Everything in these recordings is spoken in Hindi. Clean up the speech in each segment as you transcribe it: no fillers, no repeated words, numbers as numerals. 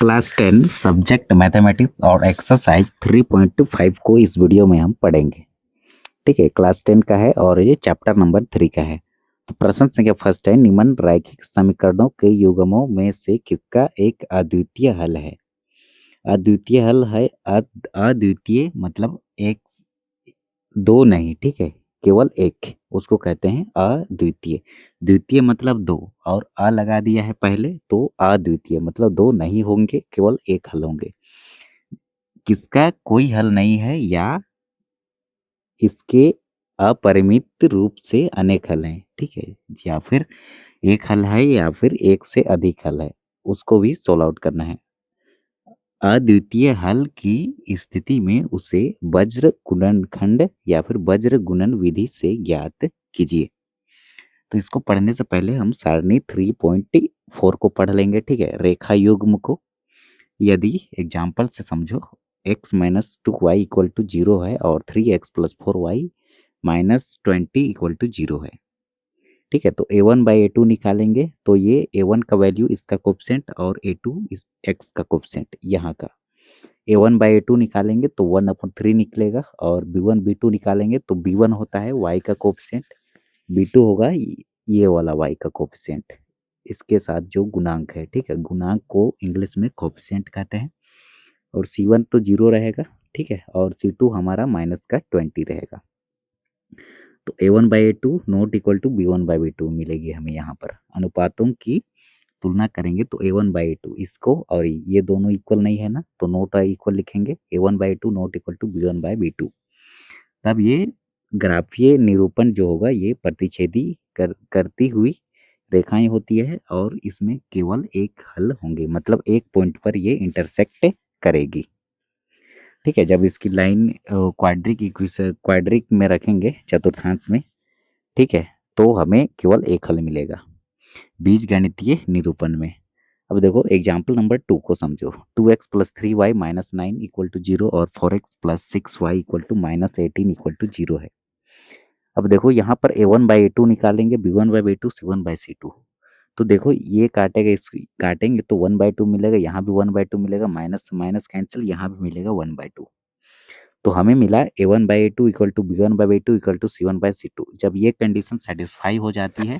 क्लास 10 सब्जेक्ट मैथमेटिक्स और एक्सरसाइज 3.5 को इस वीडियो में हम पढ़ेंगे। ठीक है, क्लास 10 का है और ये चैप्टर नंबर 3 का है। तो प्रश्न संख्या फर्स्ट है, निम्न रैखिक समीकरणों के युग्मों में से किसका एक अद्वितीय हल है। अद्वितीय हल है, अद्वितीय मतलब एक दो नहीं, ठीक है, केवल एक, उसको कहते हैं अद्वितीय। द्वितीय मतलब दो और अ लगा दिया है पहले, तो अद्वितीय मतलब दो नहीं होंगे, केवल एक हल होंगे। किसका कोई हल नहीं है या इसके अपरिमित रूप से अनेक हल हैं, ठीक है, या फिर एक हल है या फिर एक से अधिक हल है, उसको भी सोल्व आउट करना है। अद्वितीय हल की स्थिति में उसे वज्र गुणनखंड या फिर वज्र गुणन विधि से ज्ञात कीजिए। तो इसको पढ़ने से पहले हम सारणी 3.4 को पढ़ लेंगे, ठीक है, रेखा युग्म को। यदि एग्जाम्पल से समझो, x minus 2y equal to 0 है और 3x plus 4y minus 20 equal to 0 है, ठीक है। तो a1 बाई a2 निकालेंगे, तो ये a1 का वैल्यू इसका कोफिशिएंट और a2 इस x का कोफिशिएंट यहाँ का। a1 बाई a2 निकालेंगे तो 1/3 निकलेगा और b1 b2 निकालेंगे तो b1 होता है y का कोफिशिएंट, b2 होगा ये वाला y का कोफिशिएंट, इसके साथ जो गुणांक है, ठीक है, गुणांक को इंग्लिश में कोफिशिएंट कहते हैं। और c1 तो 0 रहेगा, ठीक है, और c2 हमारा माइनस का 20 रहेगा। तो a1 by a2 not equal to b1 by b2 मिलेगी हमें। यहाँ पर अनुपातों की तुलना करेंगे तो a1 बाई a2 इसको, और ये दोनों इक्वल नहीं है ना, तो नोट इक्वल लिखेंगे, a1 by a2 not equal to b1 by b2। तब ये ग्राफीय निरूपण जो होगा ये प्रतिच्छेदी करती हुई रेखाएं होती है और इसमें केवल एक हल होंगे, मतलब एक पॉइंट पर ये इंटरसेक्ट करेगी, ठीक है। जब इसकी लाइन क्वाड्रिक में रखेंगे, चतुर्थांश में, ठीक है, तो हमें केवल एक हल मिलेगा बीजगणितीय निरूपण में। अब देखो एग्जाम्पल नंबर 2 को समझो। 2x plus 3y minus 9 equal to 0 और 4x plus 6y equal to minus 18 equal to 0 है। अब देखो यहाँ पर a1 बाई a2 निकालेंगे, b1 by b2, c1 by c2। तो देखो ये काटेगा, इसको काटेंगे तो 1/2 मिलेगा, यहाँ भी 1/2 मिलेगा, माइनस माइनस कैंसिल, यहाँ भी मिलेगा 1/2। तो हमें मिला a1 by a2 equal to b1 by b2 equal to c1 by c2। जब ये कंडीशन सेटिस्फाई हो जाती है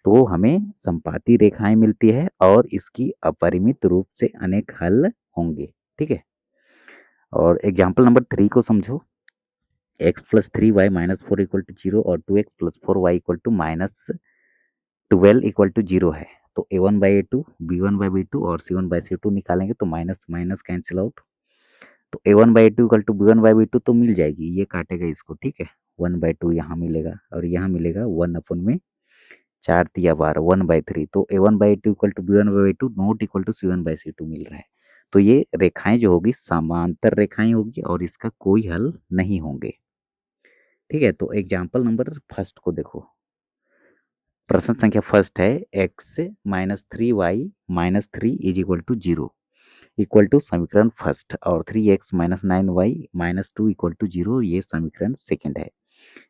तो हमें संपाती रेखाएं मिलती है और इसकी अपरिमित रूप से अनेक हल होंगे, ठीक है। और एग्जाम्पल नंबर 3 को समझो। x plus 3y minus 4 equal to 0 और 2x plus 4y equal to minus 12 equal to 0 है। तो a1 by a2, b1 by b2 और c1 बाई c2 निकालेंगे तो माइनस माइनस कैंसिल आउट। तो a1 by a2 equal to b1 by b2 तो मिल जाएगी, ये काटेगा इसको, ठीक है, 1/2 यहाँ मिलेगा और यहाँ मिलेगा 1 में 4 तिया 12, 1/3। तो a1 by a2 equal to b1 by b2 not equal to c1 by c2 मिल रहा है। तो ये रेखाएं जो होगी समांतर रेखाएं होगी और इसका कोई हल नहीं होंगे, ठीक है। तो एग्जाम्पल नंबर फर्स्ट को देखो। प्रश्न संख्या फर्स्ट है, x minus 3y minus 3 is equal to 0 equal to समीकरण फर्स्ट, और 3x minus 9y minus 2 equal to 0 ये समीकरण सेकंड है।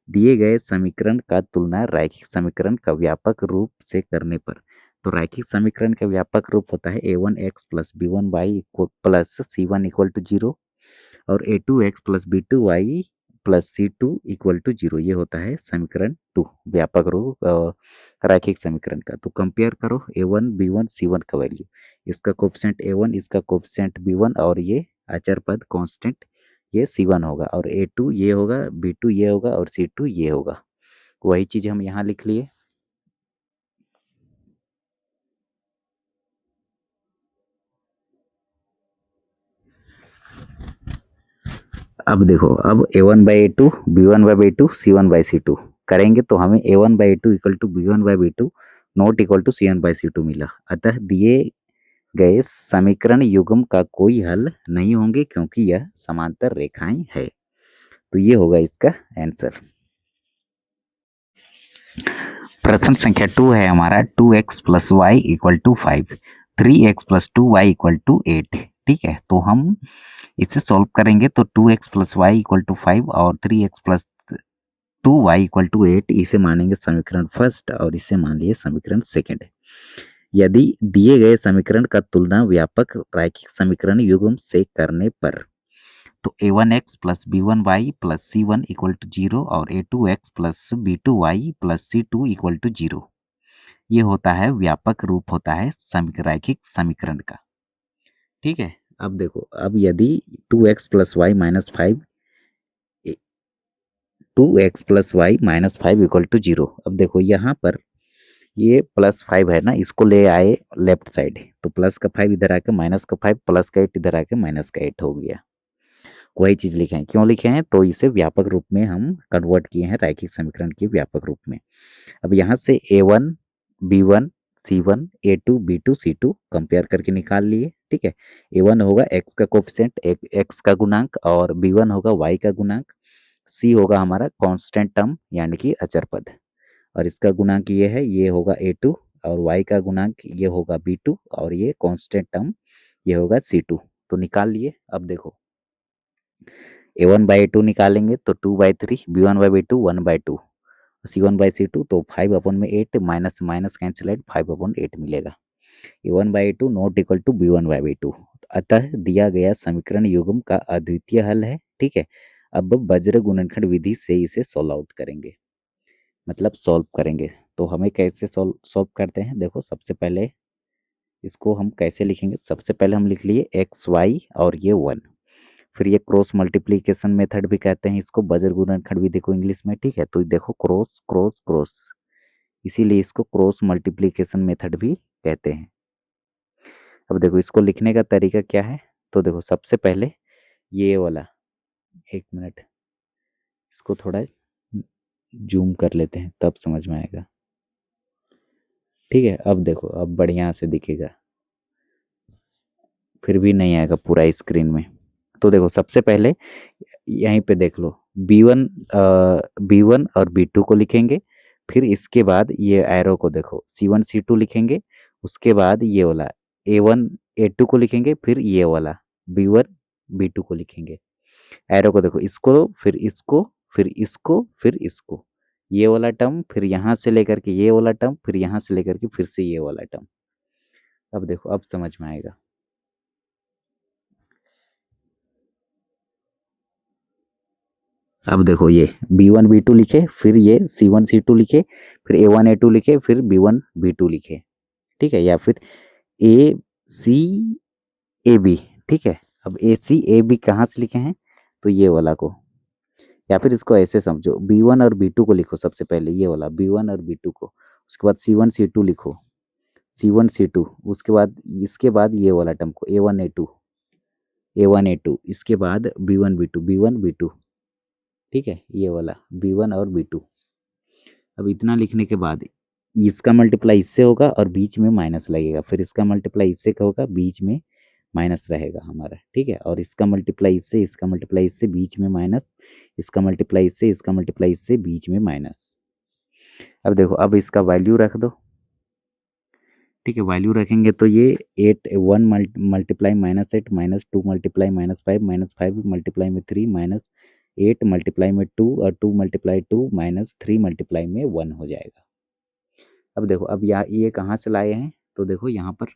दिए गए समीकरण का तुलना रैखिक समीकरण का व्यापक रूप से करने पर। तो रैखिक समीकरण का व्यापक रूप होता है a1x plus b1y plus c1 equal to 0 और a2x plus b2y plus c2 equal to 0, ये होता है समीकरण 2, व्यापक रूप रैखिक समीकरण का। तो कंपेयर करो a1 b1 c1 का वैल्यू, इसका कोफिशिएंट a1, इसका कोफिशिएंट b1 और ये अचर पद कांस्टेंट ये c1 होगा, और a2 ये होगा, b2 ये होगा और c2 ये होगा। वही चीज हम यहाँ लिख लिए। अब देखो, अब a1 by a2, b1 by b2, c1 by c2 करेंगे तो हमें a1 by a2 equal to b1 by b2 not equal to c1 by c2 मिला। अतः दिए गए समीकरण युग्म का कोई हल नहीं होंगे क्योंकि यह समांतर रेखाएं है। तो ये होगा इसका आंसर। प्रश्न संख्या 2 है हमारा, 2x plus y equal to 5, 3x plus 2y equal to 8, ठीक है। तो हम इसे सॉल्व करेंगे तो 2x plus y equal to 5 और 3x plus 2y equal to 8 इसे मानेंगे समीकरण फर्स्ट और इसे मान लिए समीकरण सेकंड। यदि दिए गए समीकरण का तुलना व्यापक रैखिक समीकरण युग्म से करने पर, तो a1x plus b1y plus c1 equal to 0 और a2x plus b2y plus c2 equal to 0, ये होता है व्यापक रूप होता है रैखिक समीकरण का। ठीक है, अब देखो, अब यदि 2x plus y minus 5 2x plus y minus 5 equal to 0, अब देखो यहाँ पर ये प्लस 5 है ना, इसको ले आए लेफ्ट साइड, तो प्लस का 5 इधर आके माइनस का 5 प्लस का 8 इधर आके माइनस का 8 हो गया। वही चीज़ लिखे हैं, क्यों लिखे हैं, तो इसे व्यापक रूप में हम कन्वर्ट किए हैं रैखिक समीकरण के व्यापक रूप में। अब यहाँ से a1 b1 c1 a2 b2 c2 compare करके निकाल लिए। ठीक है, a1 होगा x का कोफिशिएंट, x का गुणांक, और b1 होगा y का गुणांक, c होगा हमारा कांस्टेंट टर्म यानी कि अचर पद, और इसका गुणांक ये है, ये होगा a2, और y का गुणांक ये होगा b2, और ये कांस्टेंट टर्म ये होगा c2। तो निकाल लिए। अब देखो a1/2 निकालेंगे तो 2/3, b1/2 1/2, c1/c2 तो 5/8 माइनस माइनस कैंसिल 5/8 मिलेगा। a1/2 not equal to b1/2, अतः दिया गया समीकरण युग्म का अद्वितीय हल है। ठीक है, अब वज्र गुणनखंड विधि से इसे सॉल्व आउट करेंगे, मतलब सॉल्व करेंगे। तो हमें कैसे सॉल्व करते हैं, देखो सबसे पहले इसको हम कैसे लिखेंगे, सबसे पहले हम लिख लिए एक्स वाई और ये 1, फिर ये क्रॉस मल्टीप्लिकेशन मेथड भी कहते हैं इसको, वज्र गुणनखंड विधि को इंग्लिश में। ठीक है, तो देखो क्रॉस क्रॉस क्रॉस, इसीलिए इसको क्रॉस मल्टीप्लिकेशन मेथड भी कहते हैं। अब देखो इसको लिखने का तरीका क्या है, तो देखो सबसे पहले ये वाला, एक मिनट इसको थोड़ा जूम कर लेते हैं तब समझ में आएगा। ठीक है, अब देखो अब बढ़िया से दिखेगा, फिर भी नहीं आएगा पूरा स्क्रीन में। तो देखो सबसे पहले यहीं पे देख लो, B1 और B2 को लिखेंगे, फिर इसके बाद ये एरो को देखो C1 C2 लिखेंगे, उसके बाद ये वाला A1 A2 को लिखेंगे, फिर ये वाला B1 B2 को लिखेंगे। एरो को देखो, इसको फिर इसको फिर इसको फिर इसको, ये वाला टर्म, फिर यहाँ से लेकर के ये वाला टर्म, फिर यहाँ से लेकर के फिर से ये वाला टर्म। अब देखो अब समझ में आएगा। अब देखो ये B1 B2 लिखे, फिर ये C1 C2 लिखे, फिर A1 A2 लिखे, फिर B1 B2 लिखे। ठीक है, या फिर AC AB। ठीक है, अब AC AB कहाँ से लिखे हैं, तो ये वाला को, या फिर इसको ऐसे समझो, B1 और B2 को लिखो सबसे पहले, ये वाला B1 और B2 को, उसके बाद C1 C2 लिखो, C1 C2, उसके बाद इसके बाद ये वाला टर्म को A1 A2 A1 A2, इसके बाद B1 B2 B1 B2। ठीक है, ये वाला B1 और B2। अब इतना लिखने के बाद इसका मल्टीप्लाई इससे होगा और बीच में माइनस लगेगा, फिर इसका मल्टीप्लाई इससे होगा, बीच में माइनस रहेगा हमारा। ठीक है, और इसका मल्टीप्लाई इससे, इसका मल्टीप्लाई इससे, बीच में माइनस, इसका मल्टीप्लाई इससे, इसका मल्टीप्लाई इससे, बीच में माइनस। अब देखो अब इसका वैल्यू रख दो। ठीक है, वैल्यू रखेंगे तो ये 8 1 मल्टीप्लाई -8 -2 मल्टीप्लाई -5 -5 मल्टीप्लाई में 3 -8 मल्टीप्लाई में 2 और 2 मल्टीप्लाई 2 -3 मल्टीप्लाई में 1 हो जाएगा। अब देखो अब यहाँ ये कहाँ से लाए हैं, तो देखो यहाँ पर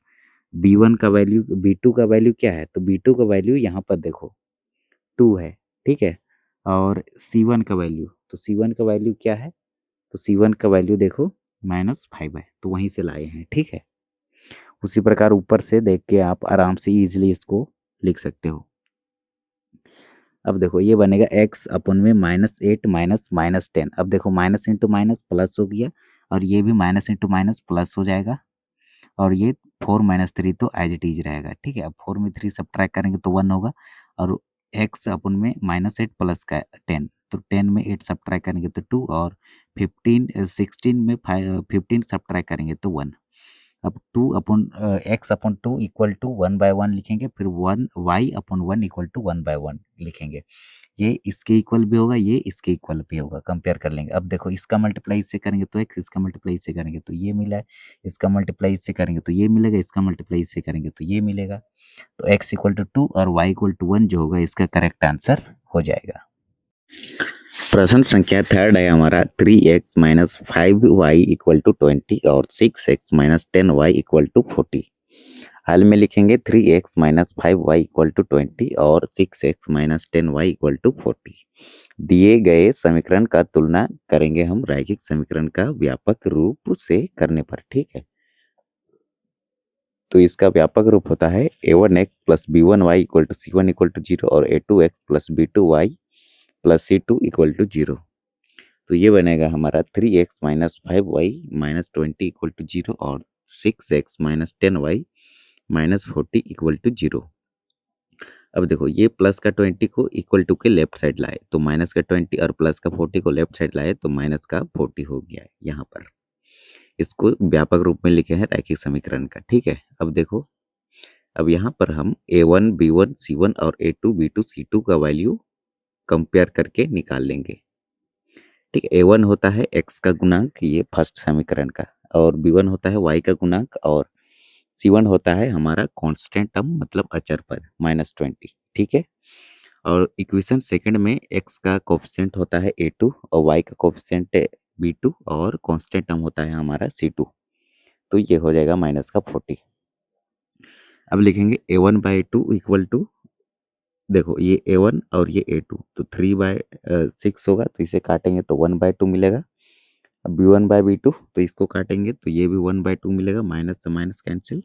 B1 का वैल्यू, B2 का वैल्यू क्या है, तो B2 का वैल्यू यहाँ पर देखो 2 है। ठीक है, और C1 का वैल्यू, तो C1 का वैल्यू क्या है, तो C1 का वैल्यू देखो -5 है, तो वहीं से लाए हैं। ठीक है, उसी प्रकार ऊपर से देख के आप आराम से इजीली इसको लिख सकते हो। अब देखो ये बनेगा x अपन में -8 -10। अब देखो माइनस इंटू माइनस प्लस हो गया, और ये भी माइनस इंटू माइनस प्लस हो जाएगा, और ये 4 -3 तो एज इट इज रहेगा। ठीक है, अब 4 में 3 सब्ट्रैक्ट करेंगे तो 1 होगा, और x अपन में -8 प्लस का 10, तो 10 में 8 सब्ट्रैक्ट करेंगे तो 2, और 16 में 15 सब्ट्रैक्ट करेंगे तो 1। अब 2 अपन x अपन 2 इक्वल टू 1/1 लिखेंगे, फिर 1 y अपन 1 इक्वल टू 1/1 लिखेंगे। ये इसके इक्वल भी होगा, ये इसके इक्वल भी होगा, कंपेयर कर लेंगे। अब देखो इसका मल्टीप्लाई इससे करेंगे तो x, इसका मल्टीप्लाई इससे करेंगे तो ये मिला है, इसका मल्टीप्लाई इससे करेंगे तो ये मिलेगा, इसका मल्टीप्लाई इससे करेंगे तो ये मिलेगा। तो x इक्वल टू 2 और y इक्वल टू 1 जो होगा इसका करेक्ट आंसर हो जाएगा। प्रश्न संख्या थर्ड है हमारा 3x minus 5y equal to 20 और 6x minus 10y equal to 40। हाल में लिखेंगे 3x minus 5y equal to 20 और 6x minus 10y equal to 40। दिए गए समीकरण का तुलना करेंगे हम रैखिक समीकरण का व्यापक रूप से करने पर। ठीक है, तो इसका व्यापक रूप होता है a1x plus b1y equal to c1 equal to 0 और a2x plus b2y plus c2 equal to 0। तो ये बनेगा हमारा 3x minus 5y minus 20 equal to 0 और 6x minus 10y minus 40 equal to 0। अब देखो ये प्लस का 20 को इक्वल टू के लेफ्ट साइड लाए तो माइनस का 20 और प्लस का 40 को लेफ्ट साइड लाए तो माइनस का 40 हो गया है यहाँ पर। इसको व्यापक रूप में लिखे हैं रैखिक समीकरण का। ठीक है, अब देखो, अब यहाँ पर हम a1 b1 c1 और a2 b2 c2 का वैल्यू कंपेयर करके निकाल लेंगे। ठीक है, a1 होता है x का गुणांक, ये फर्स्ट समीकरण का, और b1 होता है y का गुणांक, और c1 होता है हमारा कांस्टेंट टर्म मतलब अचर पद -20। ठीक है, और इक्वेशन सेकंड में x का कोफिशिएंट होता है a2 और y का कोफिशिएंट b2 और कांस्टेंट टर्म होता है हमारा c2। तो ये हो जाएगा माइनस का 40। अब लिखेंगे a1 बाई 2 इक्वल टू, देखो ये a1 और ये a2 तो 3/6 होगा, तो इसे काटेंगे तो 1/2 मिलेगा। अब b1 बाई b2 तो इसको काटेंगे तो ये भी 1/2 मिलेगा, माइनस से माइनस कैंसिल,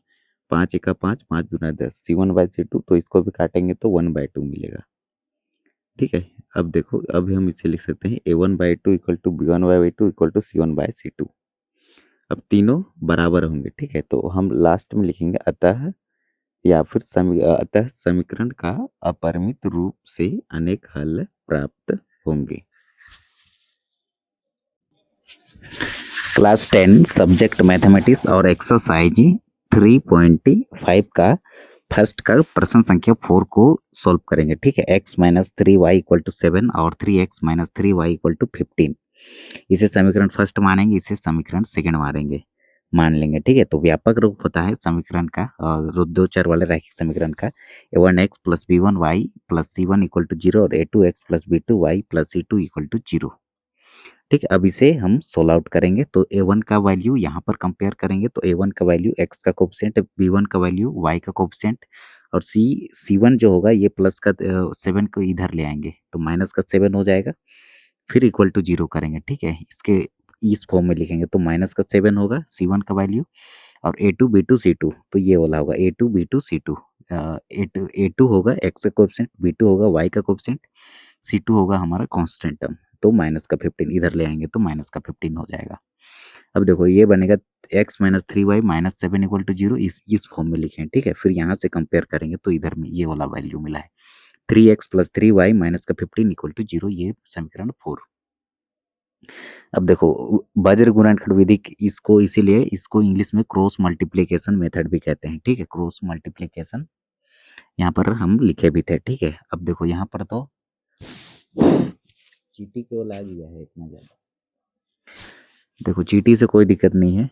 5 एका 5, 5 दूना 10, c1 बाई c2 तो इसको भी काटेंगे तो 1/2 मिलेगा। ठीक है, अब देखो, अब हम इसे लिख सकते हैं a1/2 equal to b1/2 equal to c1 by c2। अब तीनों बराबर होंगे। ठीक है, तो हम लास्ट में लिखेंगे अतः, या फिर अतः समीकरण का अपरिमित रूप से अनेक हल प्राप्त होंगे। क्लास 10 सब्जेक्ट मैथमेटिक्स और एक्सरसाइज 3.5 का फर्स्ट का प्रश्न संख्या 4 को सॉल्व करेंगे। ठीक है, x minus 3y equal to 7 और 3x minus 3y equal to 15। इसे समीकरण फर्स्ट मानेंगे, इसे समीकरण सेकंड मानेंगे, मान लेंगे। ठीक है, तो व्यापक रूप होता है समीकरण का और दो चर वाले रैखिक समीकरण का a1x plus b1y plus c1 equal to 0 और a2x plus b2y plus c2 equal to 0। ठीक है, अब इसे हम सोल्व आउट करेंगे तो a1 का वैल्यू यहाँ पर कंपेयर करेंगे तो a1 का वैल्यू x का कोफिशिएंट, b1 का वैल्यू y का कोफिशिएंट, और c1 जो होगा ये प्लस का 7 को इधर ले आएंगे तो माइनस का 7 हो जाएगा, फिर इक्वल टू 0 करेंगे। ठीक है, इसके इस फॉर्म में लिखेंगे तो माइनस का 7 होगा c1 का वैल्यू, और a2 b2 c2 तो ये वाला होगा a2 b2 c2। a2 होगा x का कोफिशिएंट, b2 होगा y का कोफिशिएंट, c2 होगा हमारा कांस्टेंट टर्म, तो माइनस का 15 इधर ले आएंगे तो माइनस का 15 हो जाएगा। अब देखो ये बनेगा x minus 3y minus 7 equal to 0, इस फॉर्म में लिखे हैं। ठीक है, फिर यहाँ से कंपेयर करेंगे तो इधर में ये वाला वैल्यू मिला है 3x प्लस 3y माइनस का 15 इक्वल टू 0, ये समीकरण 4। अब देखो वज्र गुणनखंड विधि, इसको इसीलिए इसको इंग्लिश में क्रॉस मल्टीप्लिकेशन मेथड भी कहते हैं। ठीक है, क्रॉस मल्टीप्लिकेशन यहाँ पर हम लिखे भी थे। ठीक है, अब देखो यहाँ पर तो चीटी केवल आ गया है इतना ज़्यादा, देखो चीटी से कोई दिक्कत नहीं है,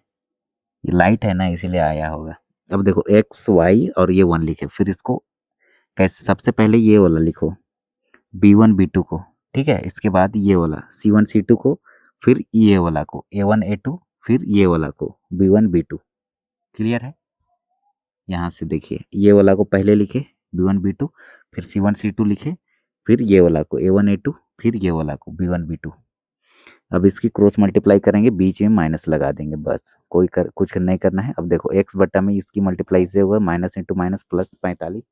ये लाइट है ना इसीलिए आया होगा। अब देखो एक्स वाई और ये 1 लिखे, फिर इसको कैसे, सबसे पहले ये वाला लिखो b1 b2 को। ठीक है, इसके बाद ये वाला c1 c2 को, फिर ये वाला को a1 a2, फिर ये वाला को b1 b2। क्लियर है, यहाँ से देखिए ये वाला को पहले लिखे b1 b2, फिर c1 c2 लिखे, फिर ये वाला को a1 a2, फिर ये वाला को b1 b2। अब इसकी क्रॉस मल्टीप्लाई करेंगे, बीच में माइनस लगा देंगे, बस कुछ नहीं करना है। अब देखो x बटा में इसकी मल्टीप्लाई से होगा minus into minus plus 45,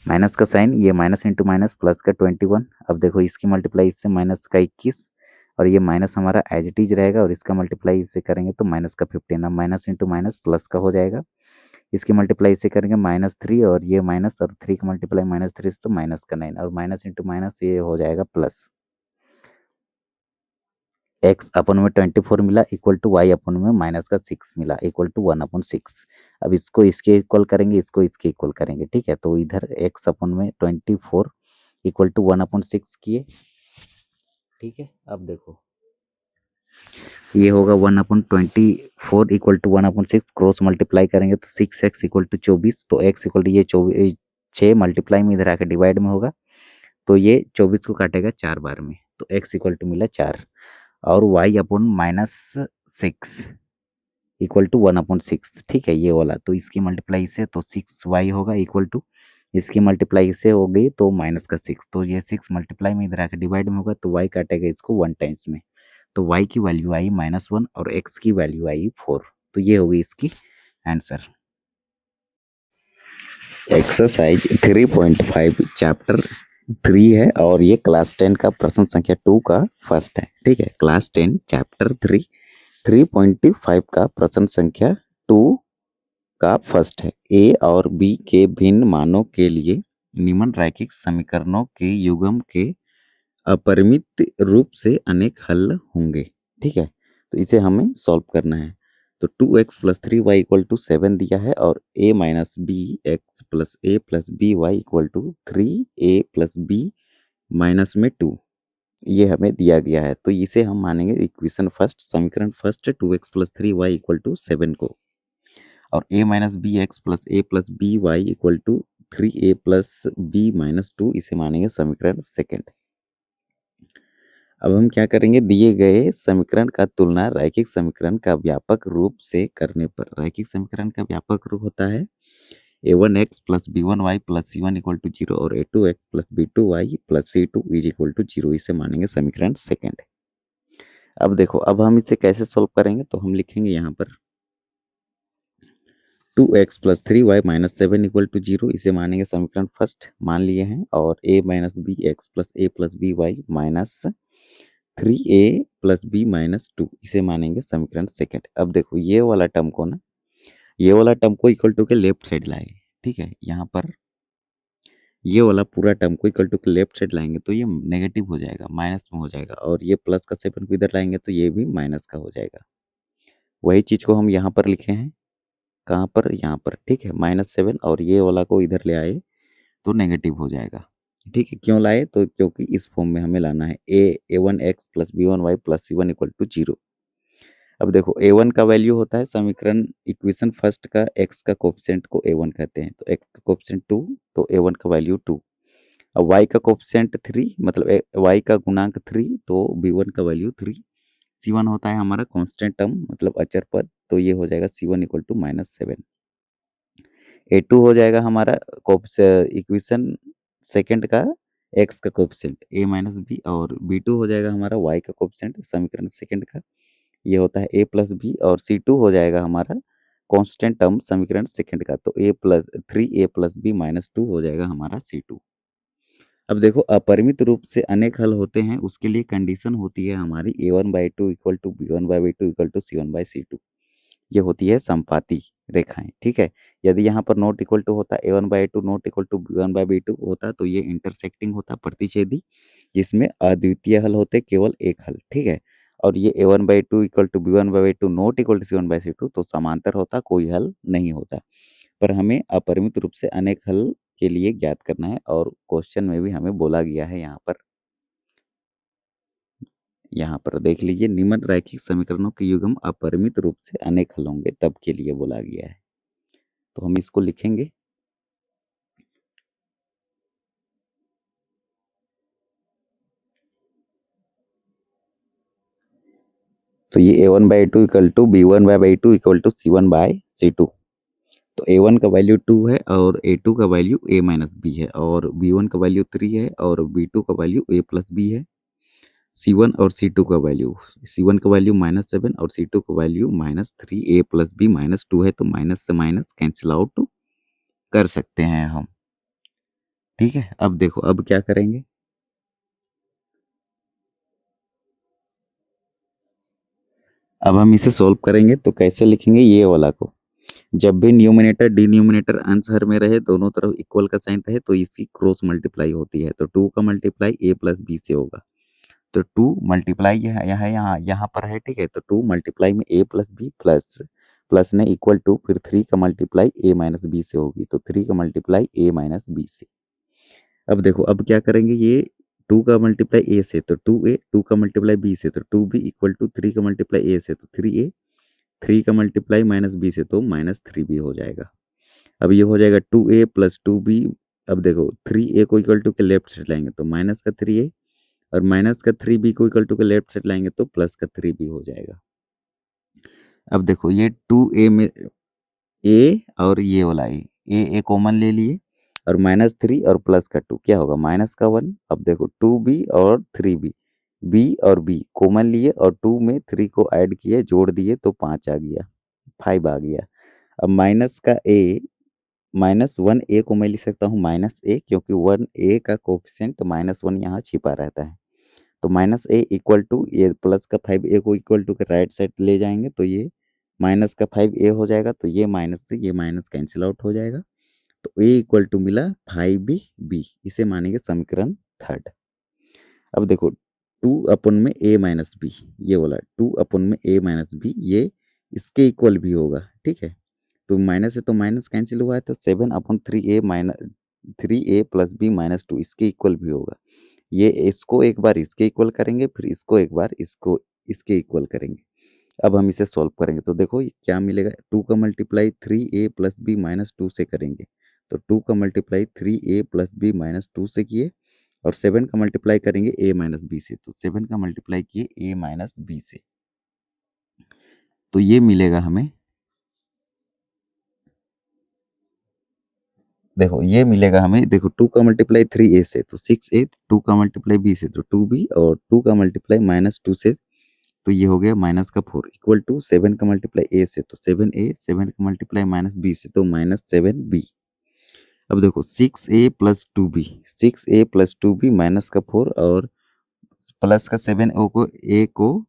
minus का साइन, ये माइनस इंटू माइनस प्लस का 21। अब देखो इसकी मल्टीप्लाई इससे माइनस का 21, और ये माइनस हमारा एज इट इज रहेगा, और इसका मल्टीप्लाई इससे करेंगे तो माइनस का 15। अब माइनस इंटू माइनस प्लस का हो जाएगा, इसकी मल्टीप्लाई इससे करेंगे -3, और ये माइनस और 3 का मल्टीप्लाई -3 तो माइनस का 9, और माइनस इंटू माइनस ये हो जाएगा प्लस। x अपन में 24 मिला इक्वल टू y अपन में माइनस का 6 मिला इक्वल टू 1/6। अब इसको इसके इक्वल करेंगे, इसको इसके इक्वल करेंगे। ठीक है, तो इधर x अपन में 24 इक्वल टू 1/6 किए। ठीक है, अब देखो ये होगा 1/24 इक्वल टू 1/6, क्रॉस मल्टीप्लाई करेंगे तो 6x इक्वल टू 24, तो x इक्वल टू ये 24, 6 मल्टीप्लाई में इधर आकर डिवाइड में होगा, तो ये 24 को काटेगा 4 बार में, तो x इक्वल टू मिला 4 और y अपॉन -6 इक्वल टू 1/6। ठीक है, ये वाला तो इसकी मल्टीप्लाई से तो 6y होगा इक्वल टू, इसकी मल्टीप्लाई से हो गई तो -6, तो ये 6 मल्टीप्लाई में इधर आकर डिवाइड में होगा तो y काटेगा इसको 1 टाइम्स में, तो y की वैल्यू आई -1 और x की वैल्यू आई 4। तो ये होगी इसकी आंसर। एक्सरसाइज 3.5 चैप्टर 3 है और ये क्लास 10 का प्रश्न संख्या 2 का फर्स्ट है। ठीक है, क्लास 10 चैप्टर 3.5 का प्रश्न संख्या 2 का फर्स्ट है। ए और बी के भिन्न मानों के लिए निम्न रैखिक समीकरणों के युग्म के अपरिमित रूप से अनेक हल होंगे। ठीक है, तो इसे हमें सॉल्व करना है। तो 2x + 3y = 7 दिया है और a - bx + a + by = 3a + b - 2 ये हमें दिया गया है। तो इसे हम मानेंगे इक्वेशन फर्स्ट, समीकरण फर्स्ट 2x + 3y = 7 को, और a - bx + a + by = 3a + b - 2 इसे मानेंगे समीकरण सेकंड। अब हम क्या करेंगे, दिए गए समीकरण का तुलना रैखिक समीकरण का व्यापक रूप से करने पर। रैखिक समीकरण का व्यापक रूप होता है a1x + b1y + c1 = 0 और a2x + b2y + c2 = 0 इसे मानेंगे समीकरण सेकंड। अब देखो, अब हम इसे कैसे सोल्व करेंगे, तो हम लिखेंगे यहाँ पर 2x + 3y - 7 = 0 इसे मानेंगे समीकरण फर्स्ट मान लिए हैं, और a - bx + a + by - 3a + b - 2 इसे मानेंगे समीकरण सेकंड। अब देखो, ये वाला टर्म को ना, ये वाला टर्म को इक्वल टू के लेफ्ट साइड लाए। ठीक है, यहाँ पर ये वाला पूरा टर्म को इक्वल टू के लेफ्ट साइड लाएंगे तो ये नेगेटिव हो जाएगा, माइनस में हो जाएगा, और ये प्लस का 7 को इधर लाएंगे तो ये भी माइनस का हो जाएगा। वही चीज को हम यहाँ पर लिखे हैं, कहाँ पर, यहाँ पर। ठीक है, -7 और ये वाला को इधर ले आए तो नेगेटिव हो जाएगा। ठीक है, क्यों लाए, तो क्योंकि इस फॉर्म में हमें लाना है a1x + b1y + c1 = 0। अब देखो, a1 का वैल्यू होता है समीकरण इक्वेशन फर्स्ट का x का कोएफिशिएंट को a1 कहते हैं, तो x का कोएफिशिएंट 2 तो a1 का वैल्यू 2। अब y का कोएफिशिएंट 3 मतलब y का गुणांक 3 तो b1 का वैल्यू 3। c1 होता है हमारा कांस्टेंट टर्म मतलब अचर पद, तो ये हो जाएगा c1 = -7। a2 हो जाएगा हमारा इक्वेशन सेकंड का x का कोएफिशिएंट a - b, और b2 हो जाएगा हमारा y का कोएफिशिएंट समीकरण सेकंड का, ये होता है a + b, और c2 हो जाएगा हमारा कांस्टेंट टर्म समीकरण सेकंड का, तो 3a + b - 2 हो जाएगा हमारा c2। अब देखो, अपरिमित रूप से अनेक हल होते हैं, उसके लिए कंडीशन होती है हमारी a1/2 = b1/2 = c1/c2। ये होती है संपाती रेखाएं। ठीक है, यदि यहाँ पर नॉट इक्वल टू होता a1/2 not equal to b1/2 होता तो ये इंटरसेक्टिंग होता, प्रतिच्छेदी, जिसमें अद्वितीय हल होते केवल एक हल। ठीक है, और ये a1/2 = b1/2 not equal to c1/c2 तो समांतर होता, कोई हल नहीं होता। पर हमें अपरिमित रूप से अनेक हल के लिए ज्ञात करना है, और क्वेश्चन में भी हमें बोला गया है यहाँ पर देख लीजिए, निम्न रैखिक समीकरणों के युग्म अपरिमित रूप से अनेक हल होंगे तब के लिए बोला गया है। तो हम इसको लिखेंगे, तो ये a1/2 = b1/2 = c1/c2। तो a1 का वैल्यू 2 है और a2 का वैल्यू a - b है, और b1 का वैल्यू 3 है और b2 का वैल्यू a + b है। c1 और c2 का वैल्यू, c1 का वैल्यू -7 और c2 का वैल्यू -3a + b - 2 है, तो माइनस से माइनस कैंसिल आउट कर सकते हैं हम। ठीक है, अब देखो, अब क्या करेंगे, अब हम इसे सोल्व करेंगे तो कैसे लिखेंगे, ये वाला को, जब भी न्यूमरेटर डिनोमिनेटर अंश हर में रहे, दोनों तरफ इक्वल का साइन रहे, तो इसकी क्रॉस मल्टीप्लाई होती है, तो 2 का मल्टीप्लाई a + b से होगा, तो 2 मल्टीप्लाई यहाँ पर है। ठीक है, तो 2 मल्टीप्लाई में a + b प्लस प्लस ने इक्वल टू, फिर 3 का मल्टीप्लाई a - b से होगी, तो 3 का मल्टीप्लाई a - b से। अब देखो, अब क्या करेंगे, ये 2 का मल्टीप्लाई a से तो 2a, 2 का मल्टीप्लाई b से तो 2b इक्वल टू 3 का मल्टीप्लाई a से तो 3a, 3 का मल्टीप्लाई -b से तो -3b हो जाएगा। अब ये हो जाएगा 2a + 2b। अब देखो, 3a को इक्वल टू के लेफ्ट साइड लाएंगे तो माइनस का 3a, और माइनस का 3b को इक्वल टू के लेफ्ट साइड लाएंगे तो प्लस का 3b हो जाएगा। अब देखो ये 2a में a और ये वाला a कॉमन ले लिए और -3 और प्लस का 2 क्या होगा माइनस का 1। अब देखो 2b और 3b b और b कॉमन लिए और 2 में 3 को ऐड किए जोड़ दिए तो 5 आ गया 5 आ गया। अब माइनस का a -1a को मैं लिख सकता हूँ -a क्योंकि 1a का कोफिशिएंट -1 यहाँ छिपा रहता है। तो -a इक्वल टू ये प्लस का 5a को इक्वल टू के राइट साइड ले जाएंगे तो ये माइनस का 5a हो जाएगा। तो ये माइनस से ये माइनस कैंसिल आउट हो जाएगा। तो a इक्वल टू मिला 5b, इसे मानेंगे समीकरण थर्ड। अब देखो 2/a-b ये वाला 2/a-b ये इसके इक्वल भी होगा, ठीक है। तो माइनस है तो माइनस कैंसिल हुआ है तो 7/3a प्लस b माइनस 2 इसके इक्वल भी होगा। ये इसको एक बार इसके इक्वल करेंगे फिर इसको एक बार इसको इसके इक्वल करेंगे। अब हम इसे सॉल्व करेंगे तो देखो ये क्या मिलेगा 2 का multiply 3a plus b minus 2 से करेंगे तो 2 का multiply 3a plus b minus 2 से किए और 7 का मल्टीप्लाई करेंगे a माइनस b से तो 7 का मल्टीप्लाई किए a माइनस b से तो ये मिलेगा हमें। देखो ये मिलेगा हमें देखो 2 का मल्टीप्लाई 3a से तो 6a 2 का मल्टीप्लाई b से तो 2b और 2 का मल्टीप्लाई माइनस 2 से तो ये हो गया माइनस का 4 इक्वल टू 7 का मल्टीप्लाई a से तो 7a 7 का मल्टीप्लाई माइनस b से तो -7b। अब देखो 6a plus 2b 6a plus 2b minus का 4 और प्लस का 7o को a को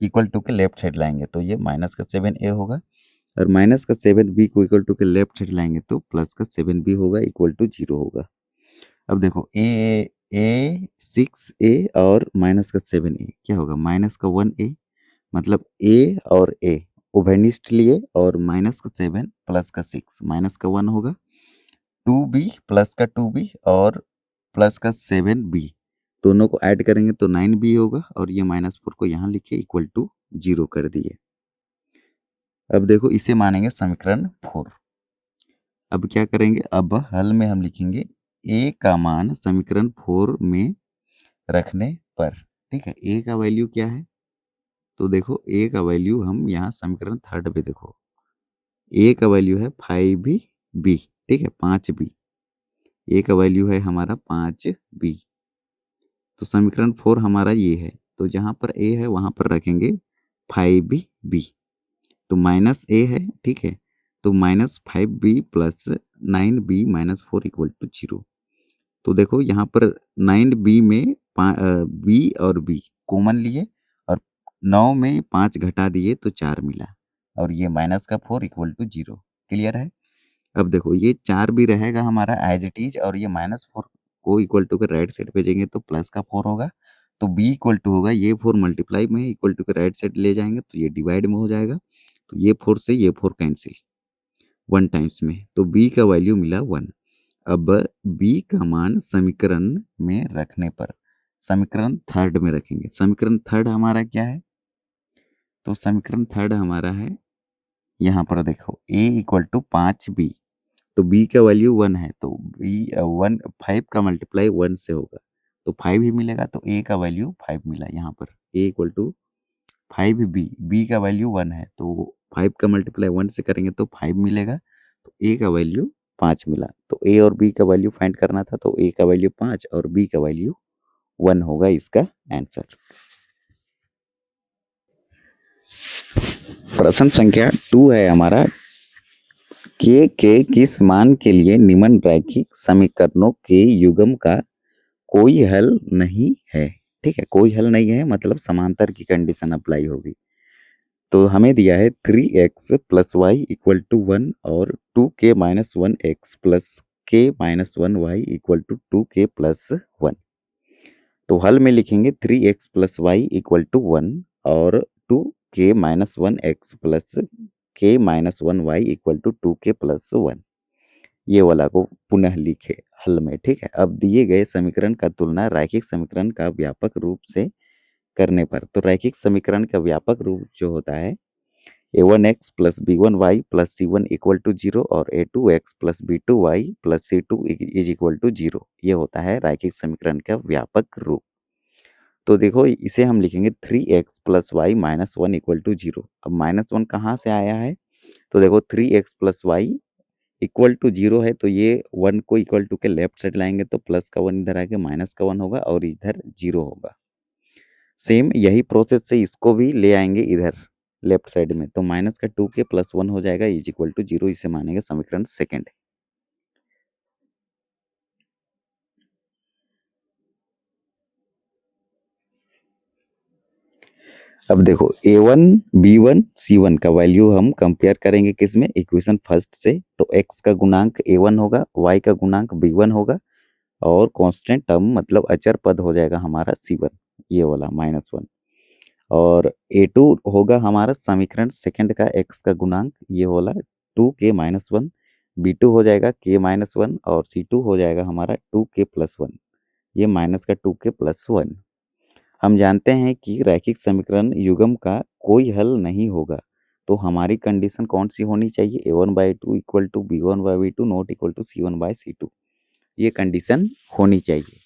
इक्वल टू के लेफ्ट साइड लाएंगे तो ये माइनस का 7a होगा और माइनस का 7b को इक्वल टू के लेफ्ट साइड लाएंगे तो प्लस का 7b होगा इक्वल टू 0 होगा। अब देखो a 6a और माइनस का 7a क्या होगा माइनस का 1a मतलब a और a उभयनिष्ठ लिए और माइनस का 7 प्लस का 6 माइनस का 1 होगा 2b प्लस का 2b और प्लस का 7b दोनों को ऐड करेंगे तो 9b होगा और ये -4 को यहाँ लिखे इक्वल टू 0 कर दिए। अब देखो इसे मानेंगे समीकरण 4। अब क्या करेंगे अब हल में हम लिखेंगे a का मान समीकरण 4 में रखने पर, ठीक है। a का वैल्यू क्या है तो देखो a का वैल्यू हम यहाँ समीकरण थर्ड पे देखो a का वैल्यू है 5b, ठीक है 5b a का वैल्यू है हमारा 5b। तो समीकरण 4 हमारा ये है तो जहाँ पर a है वहाँ पर रखेंगे 5b तो माइनस a है, ठीक है। तो -5b plus 9b minus 4 equal to 0। तो देखो यहाँ पर 9b में b और b कॉमन लिए और 9 में 5 घटा दिए तो 4 मिला और ये माइनस का 4 इक्वल टू 0। क्लियर है। अब देखो ये 4 भी रहेगा हमारा एज इट इज और ये -4 को इक्वल टू के राइट साइड भेजेंगे तो प्लस का 4 होगा तो b इक्वल टू होगा ये 4 मल्टीप्लाई में इक्वल टू के राइट साइड ले जाएंगे तो ये डिवाइड में हो जाएगा तो ये 4 से ये 4 कैंसिल 1 टाइम्स में तो b का वैल्यू मिला 1। अब b का मान समीकरण में रखने पर समीकरण थर्ड में रखेंगे। समीकरण थर्ड हमारा क्या है तो समीकरण थर्ड हमारा है यहाँ पर देखो a इक्वल टू 5b तो b का वैल्यू 1 है तो b 1 5 का मल्टीप्लाई 1 से होगा तो 5 ही मिलेगा तो a का वैल्यू 5 मिला यहाँ पर a equal to 5b b का वैल्यू 1 है तो 5 का मल्टीप्लाई 1 से करेंगे तो 5 मिलेगा तो a का वैल्यू 5 मिला। तो a और b का वैल्यू फाइंड करना था तो a का वैल्यू 5 और b का वैल्यू 1 होगा इसका आंसर। प्रश्न संख्या 2 है हमारा के किस मान के लिए निम्न रैखिक समीकरणों के युग्म का कोई हल नहीं है, ठीक है। कोई हल नहीं है मतलब समांतर की कंडीशन अप्लाई होगी। तो हमें दिया है 3x plus y equal to 1 और 2k minus 1x plus k minus 1y equal to 2k plus 1। तो हल में लिखेंगे 3x plus y equal to 1 और 2k minus 1x plus k minus 1y equal to 2k plus 1 ये वाला को पुनः लिखे हल में, ठीक है। अब दिए गए समीकरण का तुलना रैखिक समीकरण का व्यापक रूप से करने पर तो रैखिक समीकरण का व्यापक रूप जो होता है a1x plus b1y plus c1 equal to 0 और a2x plus b2y plus c2 is equal to 0 ये होता है रैखिक समीकरण का व्यापक रूप। तो देखो इसे हम लिखेंगे 3x plus y minus one equal to 0। अब माइनस वन कहाँ से आया है, तो देखो 3x plus y equal to 0 है, तो ये 1 को इक्वल टू के लेफ्ट साइड लाएंगे तो प्लस का 1 इधर आके माइनस का 1 होगा और इधर 0 होगा। सेम यही प्रोसेस से इसको भी ले आएंगे इधर लेफ्ट साइड में, तो माइनस का 2 के प्लस 1 हो जाएगा इज इक्वल टू 0। इसे मानेंगे समीकरण सेकंड। अब देखो a1 b1 c1 का वैल्यू हम कंपेयर करेंगे किसमें, इक्वेशन फर्स्ट से। तो x का गुणांक a1 होगा, y का गुणांक b1 होगा और कांस्टेंट टर्म मतलब अचर पद हो जाएगा हमारा c1, ये वाला -1। और a2 होगा हमारा समीकरण सेकंड का x का गुणांक ये वाला 2k-1, b2 हो जाएगा k-1 और c2 हो जाएगा हमारा 2k+1, ये माइनस का 2k+1। हम जानते हैं कि रैखिक समीकरण युग्म का कोई हल नहीं होगा, तो हमारी कंडीशन कौन सी होनी चाहिए, a1/2 equal to b1/b2 not equal to c1/c2, ये कंडीशन होनी चाहिए।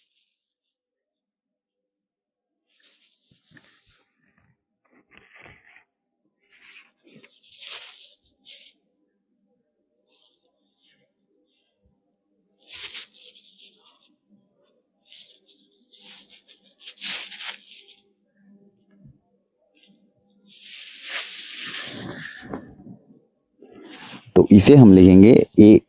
तो इसे हम लिखेंगे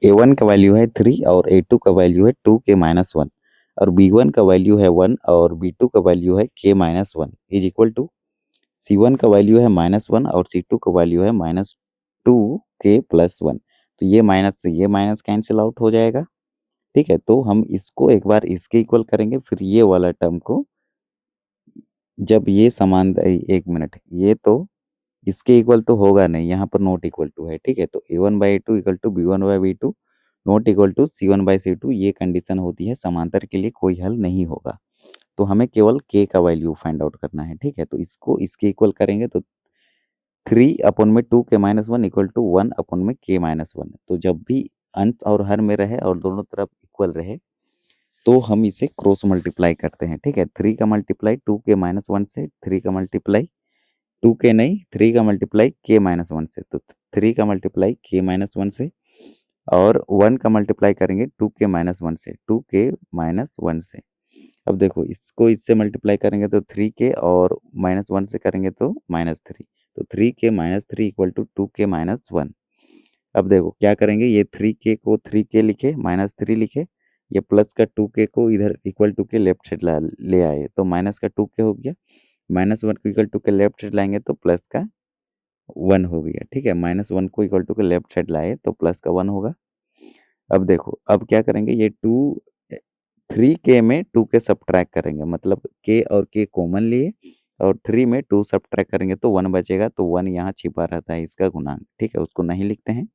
a1 का वैल्यू है 3 और a2 का वैल्यू है 2k-1 और b1 का वैल्यू है 1 और b2 का वैल्यू है k-1 is equal to c1 का वैल्यू है -1 और c2 का वैल्यू है -2k+1। तो ये माइनस से ये माइनस कैंसिल आउट हो जाएगा। ठीक है, तो हम इसको एक बार इसके इक्वल करेंगे, फिर ये वाला टर्म को जब ये समान एक मिनट, ये तो इसके इक्वल तो होगा नहीं, यहाँ पर नॉट इक्वल टू है। ठीक है, तो a1/2 equal to b1/b2 not equal to c1/c2, ये कंडीशन होती है समांतर के लिए कोई हल नहीं होगा। तो हमें केवल k का वैल्यू फाइंड आउट करना है। ठीक है, तो इसको इसके इक्वल करेंगे तो 3/2k-1 इक्वल टू 1/k-1। तो जब भी अंश और हर में रहे और दोनों तरफ इक्वल रहे तो हम इसे क्रॉस मल्टीप्लाई करते हैं। ठीक है, 3 का मल्टीप्लाई 2k-1 से, 3 का मल्टीप्लाई 2k नहीं 3 का मल्टीप्लाई k-1 से, तो 3 का मल्टीप्लाई k-1 से और 1 का मल्टीप्लाई करेंगे 2k-1 से, 2k-1 से। अब देखो इसको इससे मल्टीप्लाई करेंगे तो 3k और -1 से करेंगे तो -3, तो 3k-3 इक्वल टू 2k-1। अब देखो क्या करेंगे, ये 3k को 3k लिखे, -3 लिखे, ये प्लस का 2k को इधर इक्वल टू के लेफ्ट साइड ले आए तो माइनस का 2k हो गया, -1 को इक्वल टू के लेफ्ट साइड लाएंगे तो प्लस का 1 हो गया। ठीक है, -1 को इक्वल टू के लेफ्ट साइड लाए तो प्लस का 1 होगा। अब देखो अब क्या करेंगे, ये 3k में 2k सब्ट्रैक्ट करेंगे, मतलब k और k कॉमन लिए और 3 में 2 सब्ट्रैक्ट करेंगे तो 1 बचेगा, तो 1 यहाँ छिपा रहता है इसका गुणांक। ठीक है, उसको नहीं लिखते हैं।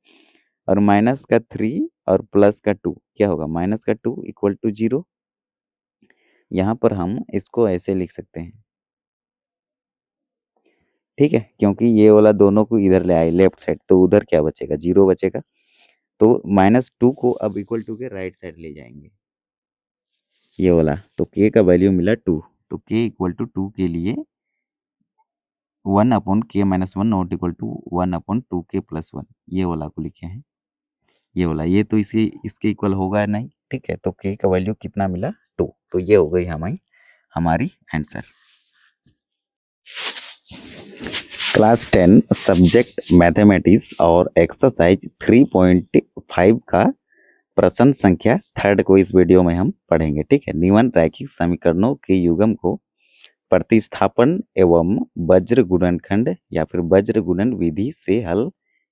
और माइनस का 3 और प्लस का 2 क्या होगा, माइनस का 2 इक्वल टू 0। यहाँ पर हम इसको ऐसे लिख सकते हैं। ठीक है, क्योंकि ये वाला दोनों को इधर ले आए लेफ्ट साइड, तो उधर क्या बचेगा, 0 बचेगा। तो -2 को अब इक्वल टू के राइट साइड ले जाएंगे ये वाला, तो k का वैल्यू मिला 2, तो k इक्वल टू 2 के लिए 1/k-1 not equal to 1/2k+1, ये वाला को लिखे हैं। ये वाला ये तो इसी इसके इक्वल होगा नहीं। ठीक है, तो k का वैल्यू कितना मिला, 2। तो ये हो गई हमारी आंसर। क्लास 10 सब्जेक्ट मैथमेटिक्स और एक्सरसाइज 3.5 का प्रश्न संख्या थर्ड को इस वीडियो में हम पढ़ेंगे। ठीक है, निम्न रैखिक समीकरणों के युग्म को प्रतिस्थापन एवं वज्र गुणनखंड या फिर वज्र गुणन विधि से हल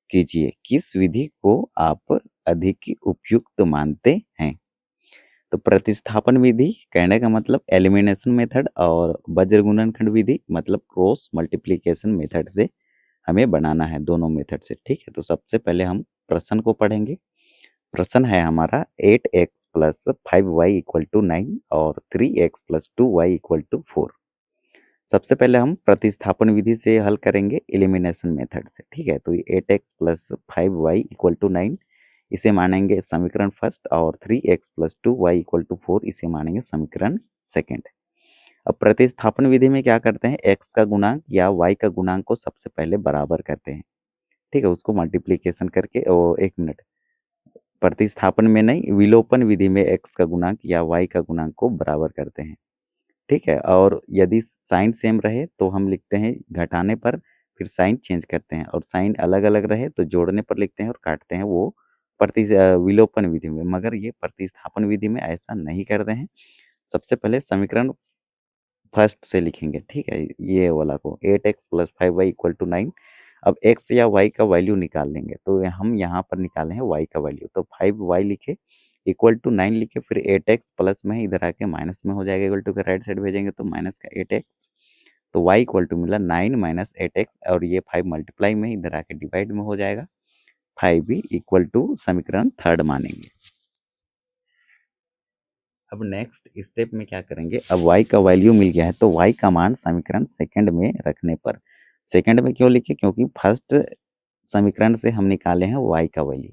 कीजिए। किस विधि को आप अधिक उपयुक्त मानते हैं। तो प्रतिस्थापन विधि कहने का मतलब एलिमिनेशन मेथड और वज्र गुणनखंड विधि मतलब क्रॉस मल्टीप्लिकेशन मेथड से हमें बनाना है, दोनों मेथड से। ठीक है, तो सबसे पहले हम प्रश्न को पढ़ेंगे। प्रश्न है हमारा 8x plus 5y equal to 9 और 3x plus 2y equal to 4। सबसे पहले हम प्रतिस्थापन विधि से हल करेंगे एलिमिनेशन मेथड से। ठीक है, तो ये 8x plus 5y equal to 9 इसे मानेंगे समीकरण फर्स्ट और 3x plus 2y equal to 4 इसे मानेंगे समीकरण सेकंड। अब प्रतिस्थापन विधि में क्या करते हैं, x का गुणांक या y का गुणांक को सबसे पहले बराबर करते हैं, ठीक है, उसको मल्टीप्लीकेशन करके। एक मिनट, प्रतिस्थापन में नहीं, विलोपन विधि में x का गुणांक या y का गुणांक को बराबर करते हैं, ठीक है। और यदि साइन सेम रहे तो हम लिखते हैं घटाने पर फिर साइन चेंज करते हैं, और साइन अलग अलग रहे तो जोड़ने पर लिखते हैं और काटते हैं, वो विलोपन विधि में। मगर ये प्रतिस्थापन विधि में ऐसा नहीं करते हैं। सबसे पहले समीकरण फर्स्ट से लिखेंगे, ठीक है, ये वाला को 8x + 5y = 9। अब x या y का वैल्यू निकाल लेंगे, तो हम यहाँ पर निकाले हैं y का वैल्यू, तो 5y लिखे = 9 लिखे, फिर 8x प्लस में इधर आके माइनस में हो जाएगा, इक्वल टू के राइट साइड भेजेंगे तो माइनस का 8x, तो y = मिला 9 - 8x, और ये 5 मल्टीप्लाई में इधर आके डिवाइड में हो जाएगा 5b = समीकरण थर्ड मानेंगे। अब नेक्स्ट स्टेप में क्या करेंगे, अब y का वैल्यू मिल गया है तो y का मान समीकरण सेकंड में रखने पर, सेकंड में क्यों लिखे, क्योंकि फर्स्ट समीकरण से हम निकाले हैं y का वैल्यू,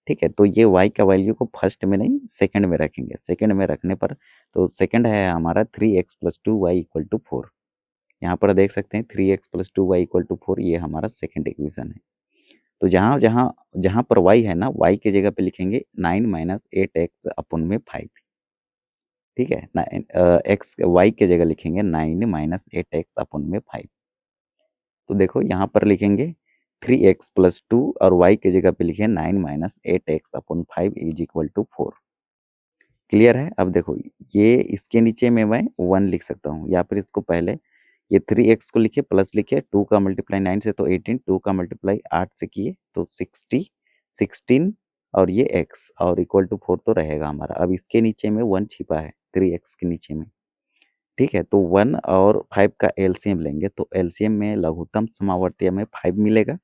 ठीक है। तो ये y का वैल्यू को फर्स्ट में नहीं सेकंड में रखेंगे, सेकंड में रखने पर तो सेकंड है हमारा 3x + 2y = 4। यहाँ पर देख सकते हैं 3x + 2y = 4, ये हमारा सेकंड इक्वेशन है। तो जहाँ जहाँ जहाँ पर y है ना, y की जगह पे लिखेंगे 9 - 8x अपन में 5, ठीक है ना। एक्स वाई के जगह लिखेंगे 9 - 8x अपन में 5। तो देखो यहाँ पर लिखेंगे 3x + 2 और y के जगह पे लिखे 9 - 8x अपन 5 = 4। क्लियर है। अब देखो ये इसके नीचे में मैं 1 लिख सकता हूँ, या फिर इसको पहले ये 3x को लिखे प्लस लिखे, 2 का मल्टीप्लाई 9 से तो 18, 2 का मल्टीप्लाई 8 से किए तो 60, 16 और ये x और = 4 तो रहेगा हमारा। अब इसके नीचे में 1 छिपा है 3x के नीचे में, ठीक है। तो 1 और 5 का एलसीएम लेंगे, तो एलसीएम में लघुत्तम समावर्तीय में 5 मिलेगा।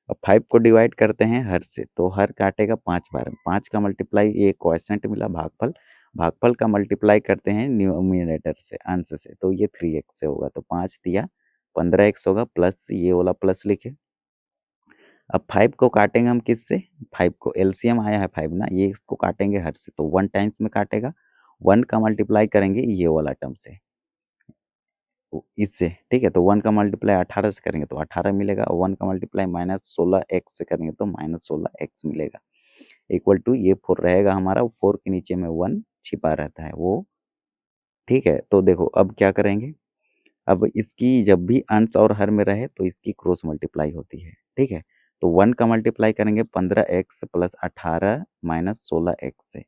अब 5 को डिवाइड करते हैं हर से, तो हर काटेगा 5 बार, 5 का मल्टीप्लाई ये क्वोशिएंट मिला भागफल, भागफल का मल्टीप्लाई करते हैं न्यूमरेटर से, अंश से, तो ये 3x से होगा, तो 5 दिया 15x होगा, प्लस ये वाला प्लस लिखे। अब 5 को काटेंगे हम किससे, 5 को एलसीएम आया है 5 ना, ये इसको काटेंगे हर से, तो 1 टाइम्स में काटेगा, 1 का मल्टीप्लाई करेंगे ये वाला टर्म से, इससे, ठीक है। तो 1 का मल्टीप्लाई 18 से करेंगे तो 18 मिलेगा, 1 का मल्टीप्लाई -16x से करेंगे तो -16x मिलेगा, इक्वल टू ये 4 रहेगा हमारा, 4 के नीचे में 1 छिपा रहता है वो, ठीक है। तो देखो अब क्या करेंगे, अब इसकी जब भी अंश और हर में रहे तो इसकी क्रॉस मल्टीप्लाई होती है, ठीक है। तो 1 का मल्टीप्लाई करेंगे 15x + 18 - 16x से,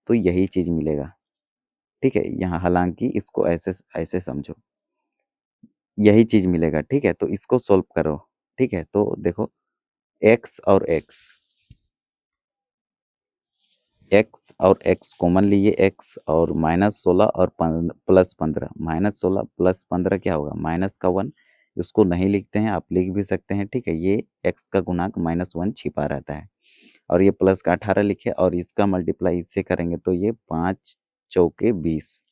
तो यही चीज़ मिलेगा, ठीक है। यहाँ हालांकि इसको ऐसे ऐसे समझो, यही चीज़ मिलेगा, ठीक है। तो इसको सोल्व करो, ठीक है। तो देखो x और x कॉमन लिए, x और -16 और +15, -16 +15 क्या होगा, माइनस का 1, इसको नहीं लिखते हैं, आप लिख भी सकते हैं, ठीक है। ये x का गुणांक -1 छिपा रहता है, और ये प्लस का 18 लिखे, और इसका मल्टीप्लाई इससे करेंगे तो ये 5 चौके 20।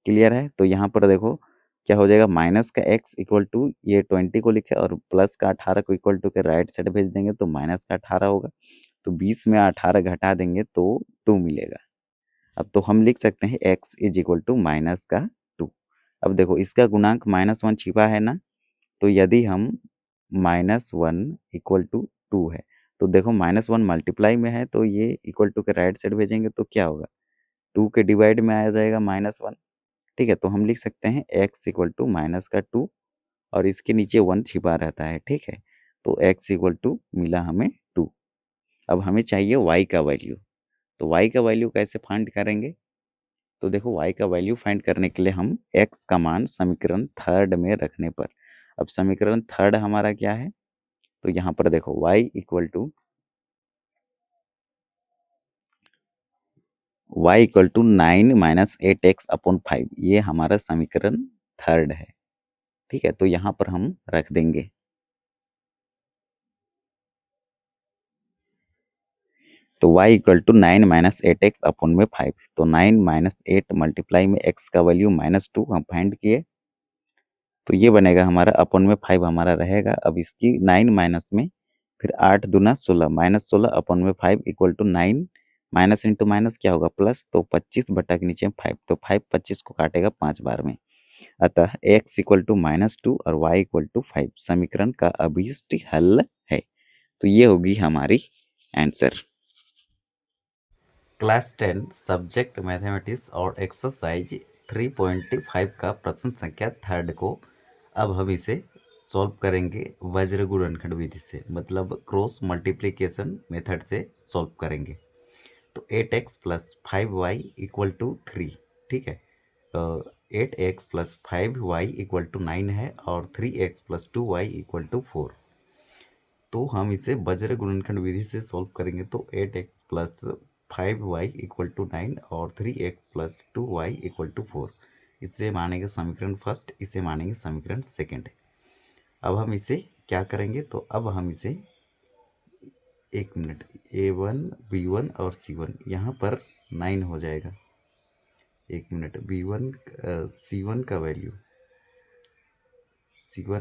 क्लियर है। तो यहाँ पर देखो क्या हो जाएगा, माइनस का x इक्वल टू ये 20 को लिखे और प्लस का 18 को इक्वल टू के राइट साइड भेज देंगे तो माइनस का 18 होगा, तो 20 में 18 घटा देंगे तो 2 मिलेगा। अब तो हम लिख सकते हैं x = माइनस का 2। अब देखो इसका गुणांक -1 छिपा है ना, तो यदि हम -1 = 2 है, तो देखो -1 मल्टीप्लाई में है तो ये इक्वल टू के राइट साइड भेजेंगे तो क्या होगा, 2 के डिवाइड में आ जाएगा -1, ठीक है। तो हम लिख सकते हैं x = माइनस का 2 और इसके नीचे 1 छिपा रहता है, ठीक है। तो x = मिला हमें 2। अब हमें चाहिए y का वैल्यू, तो y का वैल्यू कैसे फाइंड करेंगे, तो देखो y का वैल्यू फाइंड करने के लिए हम x का मान समीकरण थर्ड में रखने पर, अब समीकरण थर्ड हमारा क्या है, तो यहाँ पर देखो y = y = 9 - 8x अपन 5, ये हमारा समीकरण थर्ड है, ठीक है। तो यहाँ पर हम रख देंगे, तो y = 9 - 8x अपन में 5, तो 9 - 8 मल्टीप्लाई में x का वैल्यू -2 हम फाइंड किए, तो ये बनेगा हमारा, अपन में 5 हमारा रहेगा। अब इसकी 9 माइनस में फिर 8 दूना 16, -16 अपन में 5 = 9 माइनस इंटू माइनस क्या होगा प्लस, तो 25 बटा के नीचे 5, तो 5 25 को काटेगा 5 बार में। अतः x इक्वल टू -2 और y इक्वल टू 5 समीकरण का अभीष्ट हल है। तो ये होगी हमारी आंसर। क्लास 10 सब्जेक्ट मैथमेटिक्स और एक्सरसाइज 3.5 का प्रश्न संख्या 3 को अब हम इसे सॉल्व करेंगे वज्र गुणनखंड विधि से, मतलब क्रॉस मल्टीप्लिकेशन मेथड से सॉल्व करेंगे। तो 8x plus 5y equal to 3, ठीक है। 8x plus 5y equal to 9 है और 3x plus 2y equal to 4। तो हम इसे वज्र गुणनखंड विधि से सॉल्व करेंगे। तो 8x plus 5y equal to 9 और 3x plus 2y equal to 4, इसे मानेंगे समीकरण फर्स्ट, इसे मानेंगे समीकरण सेकंड। अब हम इसे क्या करेंगे, तो अब हम इसे 1 मिनट, a1 b1 और c1 यहाँ पर 9 हो जाएगा। 1 मिनट, b1 c1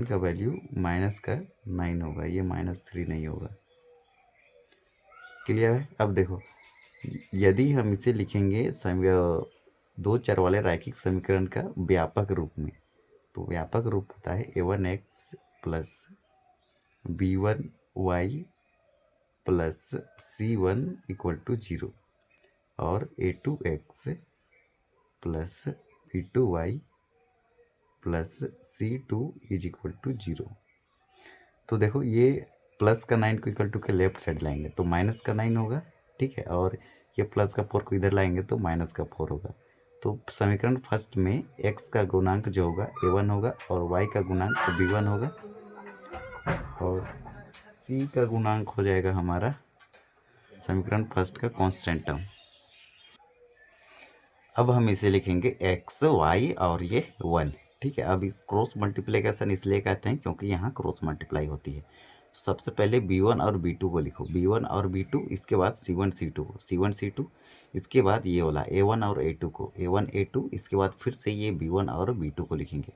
का वैल्यू माइनस का 9 होगा, ये -3 नहीं होगा। क्लियर है। अब देखो, यदि हम इसे लिखेंगे दो चर वाले रैखिक समीकरण का व्यापक रूप में, तो व्यापक रूप होता है a1x plus b1y plus c1 equal to 0 और a2x plus b2y plus c2 is equal to 0। तो देखो, ये प्लस का 9 को इक्वल टू के लेफ्ट साइड लाएंगे तो माइनस का 9 होगा, ठीक है। और ये प्लस का 4 को इधर लाएंगे तो माइनस का 4 होगा। तो समीकरण फर्स्ट में x का गुणांक जो होगा a1 होगा और y का गुणांक b1 होगा और c का गुणांक हो जाएगा हमारा समीकरण फर्स्ट का कांस्टेंट टर्म। अब हम इसे लिखेंगे x y और ये 1, ठीक है। अब इस क्रॉस मल्टीप्लिकेशन इसलिए कहते हैं क्योंकि यहाँ क्रॉस मल्टीप्लाई होती है। तो सबसे पहले b1 और b2 को लिखो, b1 और b2, इसके बाद c1 c2 को, c1 c2, इसके बाद ये वाला a1 और a2 को, a1 a2, इसके बाद फिर से ये b1 और b2 को लिखेंगे,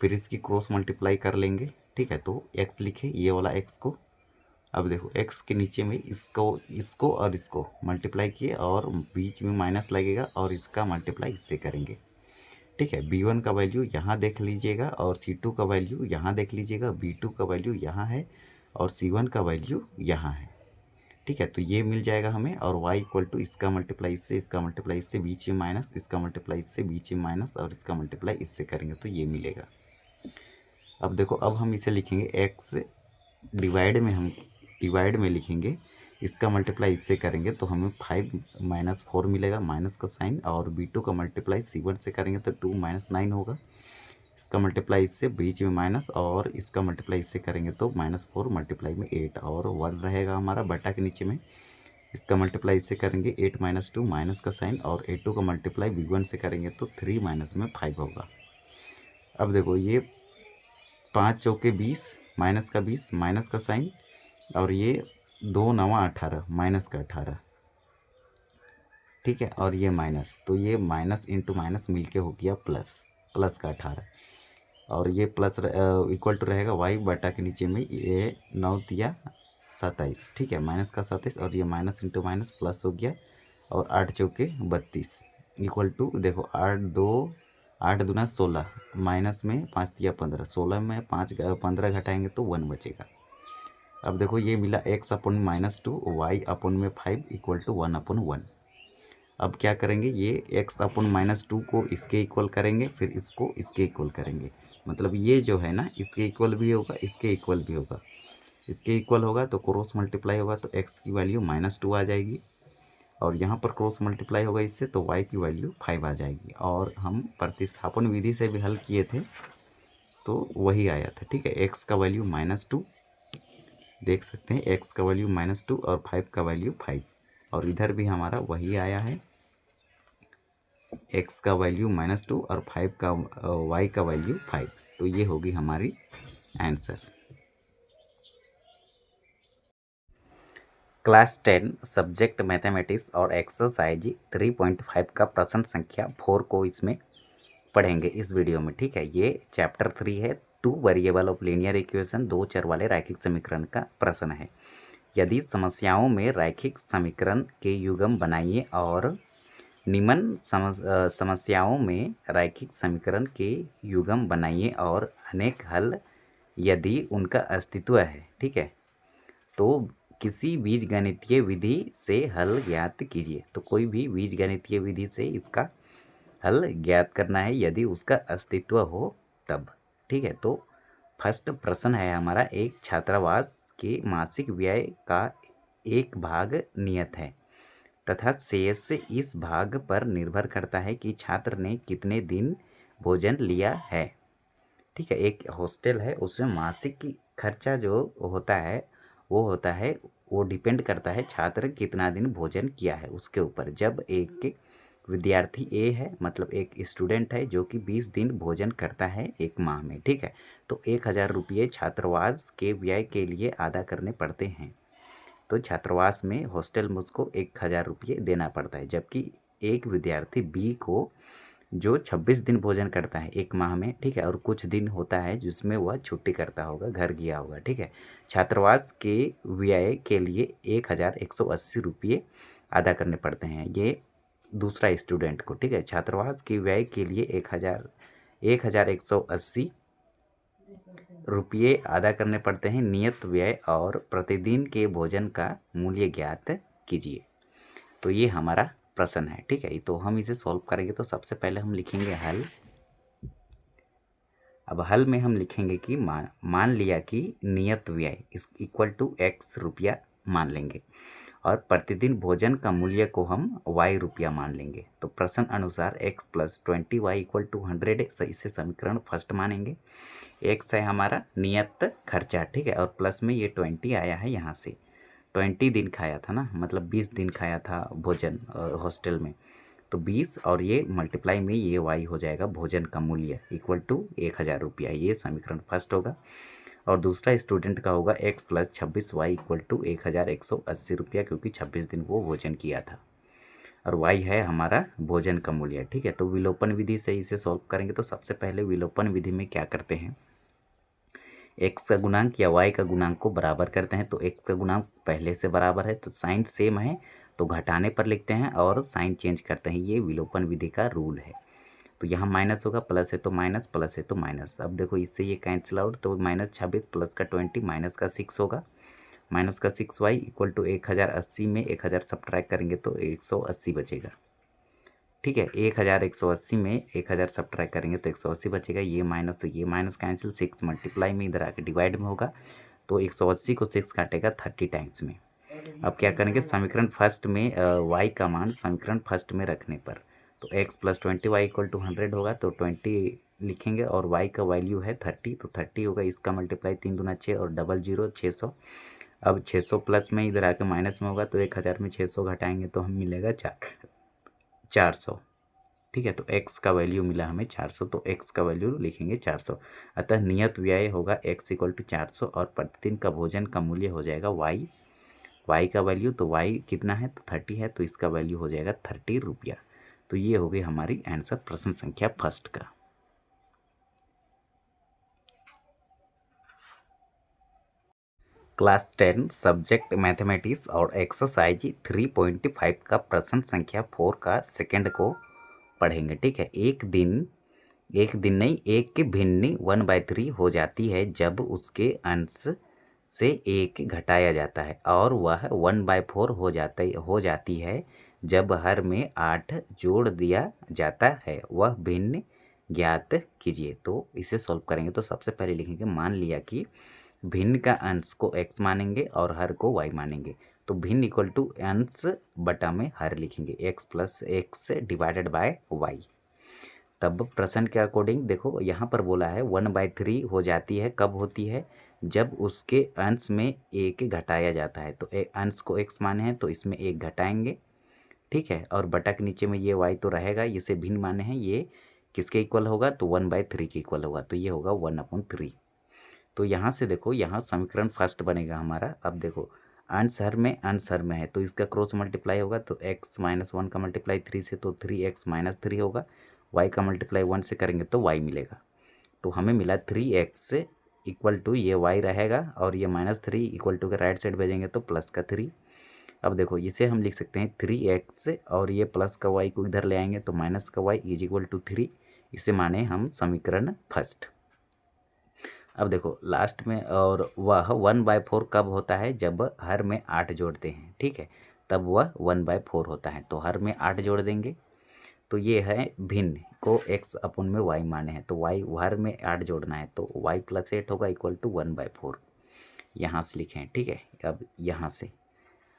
फिर इसकी क्रॉस मल्टीप्लाई कर लेंगे, ठीक है। तो x लिखे, ये वाला x को। अब देखो, x के नीचे में इसको और इसको मल्टीप्लाई किए और बीच में माइनस लगेगा और इसका मल्टीप्लाई इससे करेंगे, ठीक है। b1 का वैल्यू यहाँ देख लीजिएगा और c2 का वैल्यू यहाँ देख लीजिएगा, b2 का वैल्यू यहाँ है और c1 का वैल्यू यहाँ है, ठीक है। तो ये मिल जाएगा हमें। और y इक्वल टू इसका मल्टीप्लाई इससे, इसका मल्टीप्लाई इससे, बीच में माइनस, इसका मल्टीप्लाई इससे, बीच में माइनस और इसका मल्टीप्लाई इससे करेंगे तो ये मिलेगा। अब देखो, अब हम इसे लिखेंगे x डिवाइड में लिखेंगे, इसका मल्टीप्लाई इससे करेंगे तो हमें 5 - 4 मिलेगा, माइनस का साइन, और b2 का मल्टीप्लाई c1 से करेंगे तो 2 - 9 होगा, इसका मल्टीप्लाई इससे, बीच में माइनस, और इसका मल्टीप्लाई इससे करेंगे तो -4 मल्टीप्लाई में 8 और 1 रहेगा हमारा बटा के नीचे में। इसका मल्टीप्लाई इससे करेंगे 8 - 2 माइनस का साइन, और a2 का मल्टीप्लाई b1 से करेंगे तो 3 - 5 होगा। अब देखो, ये 5 चौके 20, माइनस का 20, माइनस का साइन, और ये 2 9 18, माइनस का 18, ठीक है। और ये माइनस, तो ये माइनस इंटू माइनस मिलके हो गया प्लस का 18, और ये प्लस इक्वल टू रहेगा y बटा के नीचे में ये 9 तिया 27, ठीक है, माइनस का 27, और ये माइनस इंटू माइनस प्लस हो गया, और 8 चौके 32 इक्वल टू, देखो 8 दूना 16, माइनस में 5 तिया 15, 16 में 15 घटाएंगे तो 1 बचेगा। अब देखो, ये मिला x अपन -2, y अपन में 5 इक्वल टू 1/1। अब क्या करेंगे, ये x अपन -2 को इसके इक्वल करेंगे, फिर इसको इसके इक्वल करेंगे, मतलब ये जो है ना, इसके इक्वल भी होगा, इसके इक्वल भी होगा। इसके इक्वल होगा तो क्रॉस मल्टीप्लाई होगा तो x की वैल्यू -2 आ जाएगी, और यहाँ पर क्रॉस मल्टीप्लाई होगा इससे तो y की वैल्यू 5 आ जाएगी। और हम प्रतिस्थापन विधि से भी हल किए थे तो वही आया था, ठीक है। x का वैल्यू -2 देख सकते हैं, x का वैल्यू -2 और 5 का वैल्यू 5, और इधर भी हमारा वही आया है, x का वैल्यू -2 और 5 का y का वैल्यू 5। तो ये होगी हमारी आंसर। क्लास 10 सब्जेक्ट मैथमेटिक्स और एक्सरसाइज 3.5 का प्रश्न संख्या 4 को इसमें पढ़ेंगे इस वीडियो में, ठीक है। ये चैप्टर 3 है, 2 वेरिएबल ऑफ लीनियर इक्वेशन, 2 चर वाले रैखिक समीकरण का प्रश्न है। यदि समस्याओं में रैखिक समीकरण के युग्म बनाइए और निम्न समस्याओं में रैखिक समीकरण के युग्म बनाइए और अनेक हल यदि उनका अस्तित्व है, ठीक है, तो किसी बीजगणितीय विधि से हल ज्ञात कीजिए। तो कोई भी बीजगणितीय विधि से इसका हल ज्ञात करना है यदि उसका अस्तित्व हो तब, ठीक है। तो फर्स्ट प्रश्न है हमारा, एक छात्रावास के मासिक व्यय का एक भाग नियत है तथा शेष इस भाग पर निर्भर करता है कि छात्र ने कितने दिन भोजन लिया है, ठीक है। एक हॉस्टल है, उसमें मासिक की खर्चा जो होता है वो डिपेंड करता है छात्र कितना दिन भोजन किया है उसके ऊपर। जब एक विद्यार्थी ए है, मतलब एक स्टूडेंट है जो कि 20 दिन भोजन करता है एक माह में, ठीक है, तो 1000 रुपये छात्रावास के व्यय के लिए अदा करने पड़ते हैं। तो छात्रावास में हॉस्टल में उसको 1000 रुपये देना पड़ता है। जबकि एक विद्यार्थी बी को जो 26 दिन भोजन करता है एक माह में, ठीक है, और कुछ दिन होता है जिसमें वह छुट्टी करता होगा, घर गया होगा, ठीक है, छात्रावास के व्यय के लिए 1180 रुपये अदा करने पड़ते हैं। ये दूसरा स्टूडेंट को, ठीक है, छात्रावास के व्यय के लिए 1180 रुपये अदा करने पड़ते हैं नियत व्यय और प्रतिदिन के भोजन का मूल्य ज्ञात कीजिए। तो ये हमारा प्रश्न है, ठीक है। तो हम इसे सॉल्व करेंगे तो सबसे पहले हम लिखेंगे हल। अब हल में हम लिखेंगे कि मान लिया कि नियत व्यय इस इक्वल टू x रुपया मान लेंगे और प्रतिदिन भोजन का मूल्य को हम y रुपया मान लेंगे। तो प्रश्न अनुसार x + 20y = 100, इसे समीकरण फर्स्ट मानेंगे। x है हमारा नियत खर्चा, ठीक है, और प्लस में ये 20 आया है, यहाँ से 20 दिन खाया था ना, मतलब 20 दिन खाया था भोजन हॉस्टल में, तो 20 और ये मल्टीप्लाई में ये y हो जाएगा भोजन का मूल्य इक्वल टू 1000 रुपया। ये समीकरण फर्स्ट होगा। और दूसरा स्टूडेंट का होगा x + 26y = 1180 रुपया, क्योंकि 26 दिन वो भोजन किया था और y है हमारा भोजन का मूल्य, ठीक है। तो विलोपन विधि से इसे सॉल्व करेंगे। तो सबसे पहले विलोपन विधि में क्या करते हैं, x का गुणांक या y का गुणांक को बराबर करते हैं। तो x का गुणांक पहले से बराबर है तो साइन सेम है तो घटाने पर लिखते हैं और साइन चेंज करते हैं। ये विलोपन विधि का रूल है। तो यहाँ माइनस होगा, प्लस है तो माइनस, प्लस है तो माइनस। अब देखो इससे ये कैंसिल आउट, तो -26 प्लस का 20 माइनस का 6 होगा। माइनस का 6y = 1080 में 1000 सब्ट्रैक्ट करेंगे तो 180 बचेगा, ठीक है। 1180 में 1000 सब्ट्रैक्ट करेंगे तो 180 बचेगा। ये माइनस कैंसिल, 6 मल्टीप्लाई में इधर आके डिवाइड में होगा तो 180 को 6 काटेगा 30 टाइम्स में। अब क्या करेंगे, समीकरण फर्स्ट में y का मान समीकरण फर्स्ट में रखने पर, तो x + 20y = 100 होगा तो 20 लिखेंगे और y का वैल्यू है 30, तो 30 होगा। इसका मल्टीप्लाई 3 दूना 6 और डबल 0 600। अब 600 प्लस में इधर आके माइनस में होगा तो 1000 में 600 घटाएंगे तो हमें मिलेगा 400, ठीक है। तो x का वैल्यू मिला हमें 400, तो x का वैल्यू लिखेंगे 400। अतः नियत व्यय होगा x = 400 और प्रतिदिन का भोजन का मूल्य हो जाएगा y का वैल्यू, तो y कितना है तो 30 है, तो इसका वैल्यू हो जाएगा 30 रुपया। तो ये हो गई हमारी आंसर प्रश्न संख्या फर्स्ट का। क्लास 10 सब्जेक्ट मैथमेटिक्स और एक्सरसाइज 3.5 का प्रश्न संख्या 4 का सेकंड को पढ़ेंगे, ठीक है। एक दिन नहीं, एक की भिन्नी 1/3 हो जाती है जब उसके अंश से 1 घटाया जाता है और वह 1/4 हो जाती है जब हर में 8 जोड़ दिया जाता है। वह भिन्न ज्ञात कीजिए। तो इसे सॉल्व करेंगे तो सबसे पहले लिखेंगे, मान लिया कि भिन्न का अंश को x मानेंगे और हर को y मानेंगे। तो भिन्न = अंश बटा में हर लिखेंगे, x + x divided by y। तब प्रश्न के अकॉर्डिंग देखो यहाँ पर बोला है 1/3 हो जाती है, कब होती है, जब उसके अंश में 1 घटाया जाता है। तो अंश को x माने हैं तो इसमें 1 घटाएंगे, ठीक है, और बटा के नीचे में ये y तो रहेगा, इसे भिन्न माने हैं, ये किसके इक्वल होगा तो 1/3 के इक्वल होगा, तो ये होगा 1/3। तो यहाँ से देखो, यहाँ समीकरण फर्स्ट बनेगा हमारा। अब देखो अंश हर में है तो इसका क्रॉस मल्टीप्लाई होगा, तो x - 1 का मल्टीप्लाई 3 से तो 3x - 3 होगा। y का मल्टीप्लाई 1 से करेंगे तो y मिलेगा। तो हमें मिला 3x इक्वल टू ये y रहेगा और ये -3 इक्वल टू के राइट साइड भेजेंगे तो प्लस का 3। अब देखो इसे हम लिख सकते हैं 3x और ये प्लस का y को इधर ले आएंगे तो माइनस का y इज इक्वल टू 3। इसे माने हम समीकरण फर्स्ट। अब देखो लास्ट में, और वह 1/4 कब होता है, जब हर में 8 जोड़ते हैं, ठीक है, तब वह 1/4 होता है। तो हर में 8 जोड़ देंगे तो ये है भिन्न को x अपन में y माने हैं, तो y हर में 8 जोड़ना है तो y + 8 होगा इक्वल टू 1/4। यहाँ से लिखें, ठीक है। अब यहाँ से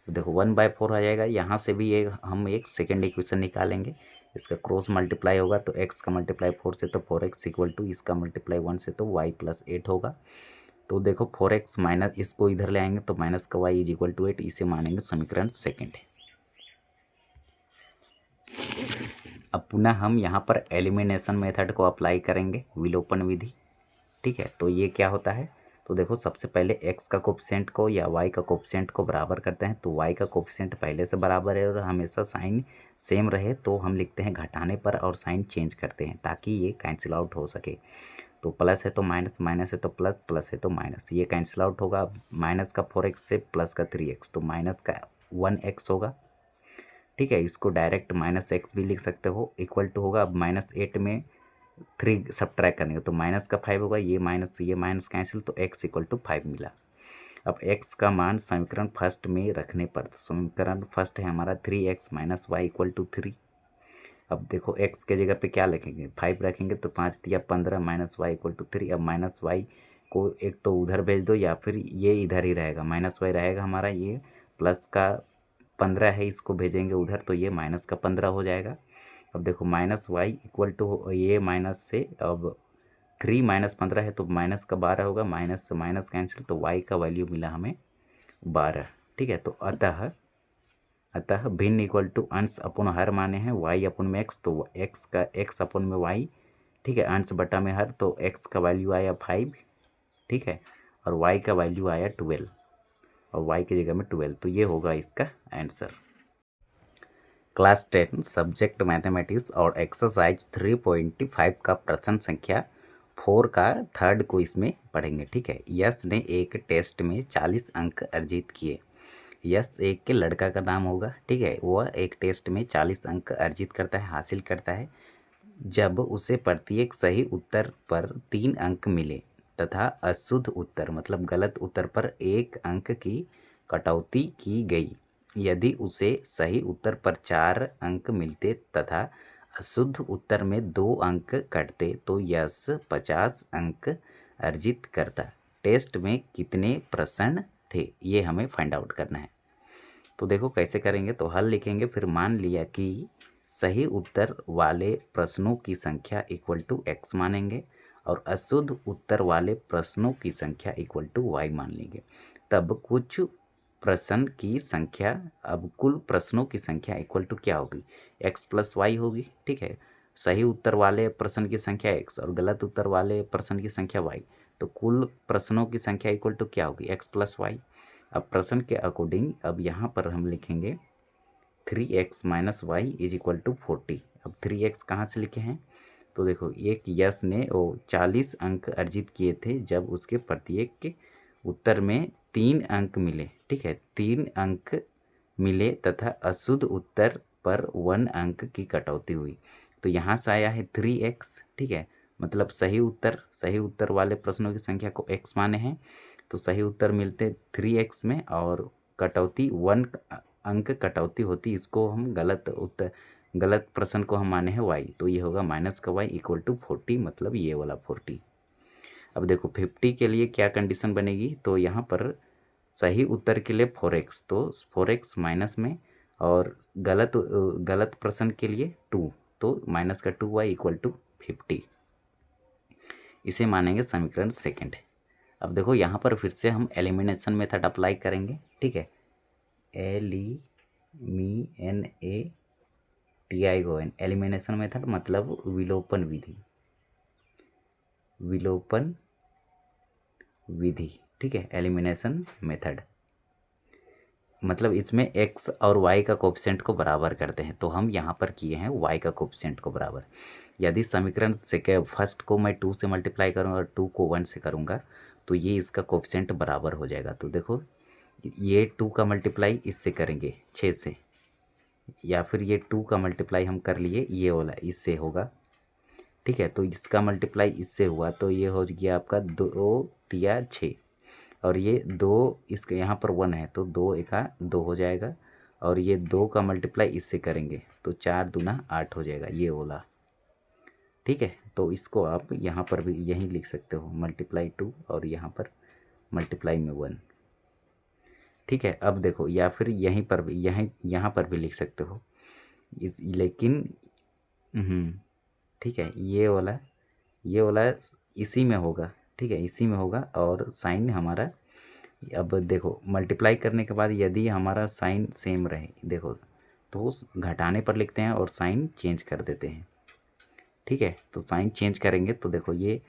देखो 1/4 आ जाएगा। यहाँ से भी हम एक सेकेंड इक्वेशन निकालेंगे, इसका क्रॉस मल्टीप्लाई होगा तो x का मल्टीप्लाई 4 से तो 4x इक्वल टू इसका मल्टीप्लाई 1 से तो y + 8 होगा। तो देखो 4x माइनस इसको इधर ले आएंगे तो माइनस का y इज इक्वल टू 8। इसे मानेंगे समीकरण सेकेंड। अब पुनः हम यहाँ पर एलिमिनेशन मेथड को अप्लाई करेंगे, विलोपन विधि, ठीक है। तो ये क्या होता है, तो देखो सबसे पहले x का कोफिशिएंट को या y का कोफिशिएंट को बराबर करते हैं। तो y का कोफिशिएंट पहले से बराबर है और हमेशा साइन सेम रहे तो हम लिखते हैं घटाने पर और साइन चेंज करते हैं ताकि ये कैंसिल आउट हो सके। तो प्लस है तो माइनस, माइनस है तो प्लस, प्लस है तो माइनस, ये कैंसिल आउट होगा। माइनस का 4x से प्लस का 3x तो माइनस का 1x होगा, ठीक है। इसको डायरेक्ट -x भी लिख सकते हो, इक्वल टू होगा। अब -8 में 3 सब्ट्रैक्ट करने का तो माइनस का 5 होगा, ये माइनस कैंसिल तो x इक्वल टू 5 मिला। अब x का मान समीकरण फर्स्ट में रखने पर, समीकरण फर्स्ट है हमारा 3x - y इक्वल टू 3। अब देखो x के जगह पे क्या लिखेंगे, 5 रखेंगे तो 5 × 15 -y इक्वल टू 3। अब -y को एक तो उधर भेज दो या फिर ये इधर ही रहेगा, -y रहेगा हमारा, ये प्लस का 15 है, इसको भेजेंगे उधर तो ये माइनस का 15 हो जाएगा। अब देखो -y इक्वल टू ये माइनस से, अब 3 - 15 है तो माइनस का 12 होगा, माइनस से माइनस कैंसिल तो y का वैल्यू मिला हमें 12, ठीक है। तो अतः भिन्न इक्वल टू अंश अपन हर माने हैं y अपन में x, तो x अपन में y, ठीक है, अंश बटा में हर, तो x का वैल्यू आया 5, ठीक है, और y का वैल्यू आया 12 और y की जगह में 12। तो ये होगा इसका आंसर। क्लास 10 सब्जेक्ट मैथमेटिक्स और एक्सरसाइज 3.5 का प्रश्न संख्या 4 का थर्ड को इसमें पढ़ेंगे, ठीक है। यश ने एक टेस्ट में 40 अंक अर्जित किए। यश एक के लड़का का नाम होगा, ठीक है। वह एक टेस्ट में 40 अंक अर्जित करता है, हासिल करता है, जब उसे प्रत्येक सही उत्तर पर 3 अंक मिले तथा अशुद्ध उत्तर मतलब गलत उत्तर पर 1 अंक की कटौती की गई। यदि उसे सही उत्तर पर 4 अंक मिलते तथा अशुद्ध उत्तर में 2 अंक कटते तो यश 50 अंक अर्जित करता। टेस्ट में कितने प्रश्न थे, ये हमें फाइंड आउट करना है। तो देखो कैसे करेंगे, तो हल लिखेंगे, फिर मान लिया कि सही उत्तर वाले प्रश्नों की संख्या इक्वल टू x मानेंगे और अशुद्ध उत्तर वाले प्रश्नों की संख्या इक्वल टू y मान लेंगे। तब कुछ प्रश्न की संख्या, अब कुल प्रश्नों की संख्या इक्वल टू क्या होगी, x + y होगी, ठीक है। सही उत्तर वाले प्रश्न की संख्या x और गलत उत्तर वाले प्रश्न की संख्या y, तो कुल प्रश्नों की संख्या इक्वल टू क्या होगी, x + y। अब प्रश्न के अकॉर्डिंग अब यहाँ पर हम लिखेंगे 3x - y is equal to 40। अब 3x कहाँ से लिखे हैं, तो देखो एक यश ने 40 अंक अर्जित किए थे जब उसके प्रत्येक के उत्तर में 3 अंक मिले, ठीक है, 3 अंक मिले तथा अशुद्ध उत्तर पर 1 अंक की कटौती हुई। तो यहाँ से आया है 3x, ठीक है, मतलब सही उत्तर वाले प्रश्नों की संख्या को x माने हैं तो सही उत्तर मिलते 3x में और कटौती 1 अंक कटौती होती, इसको हम गलत प्रश्न को हम माने हैं y, तो ये होगा माइनस का y इक्वल टू 40, मतलब ये वाला 40। अब देखो 50 के लिए क्या कंडीशन बनेगी, तो यहाँ पर सही उत्तर के लिए 4x, तो 4x माइनस में, और गलत प्रश्न के लिए 2, तो माइनस का 2y इक्वल टू 50। इसे मानेंगे समीकरण सेकेंड। अब देखो यहाँ पर फिर से हम एलिमिनेशन मेथड अप्लाई करेंगे, ठीक है। एलिमिनेशन मेथड मतलब विलोपन विधि, ठीक है। एलिमिनेशन मेथड मतलब इसमें x और y का कोफिशिएंट को बराबर करते हैं, तो हम यहाँ पर किए हैं y का कोफिशिएंट को बराबर। यदि समीकरण से फर्स्ट को मैं 2 से मल्टीप्लाई करूँगा और 2 को 1 से करूँगा तो ये इसका कोफिशिएंट बराबर हो जाएगा। तो देखो ये 2 का मल्टीप्लाई इससे करेंगे 6 से, या फिर ये 2 का मल्टीप्लाई हम कर लिए ये वाला इससे होगा, ठीक है। तो इसका मल्टीप्लाई इससे हुआ तो ये हो गया आपका 2 तिया 6, और ये 2 इसके यहाँ पर 1 है तो 2 एका 2 हो जाएगा, और ये 2 का मल्टीप्लाई इससे करेंगे तो 4 दूना 8 हो जाएगा ये वाला, ठीक है। तो इसको आप यहाँ पर भी यहीं लिख सकते हो मल्टीप्लाई 2 और यहाँ पर मल्टीप्लाई में 1, ठीक है। अब देखो या फिर यहीं पर भी यहाँ पर भी लिख सकते हो इस, लेकिन ठीक है ये वाला इसी में होगा, ठीक है, इसी में होगा। और साइन हमारा, अब देखो मल्टीप्लाई करने के बाद यदि हमारा साइन सेम रहे, देखो तो उस घटाने पर लिखते हैं और साइन चेंज कर देते हैं, ठीक है। तो साइन चेंज करेंगे तो देखो ये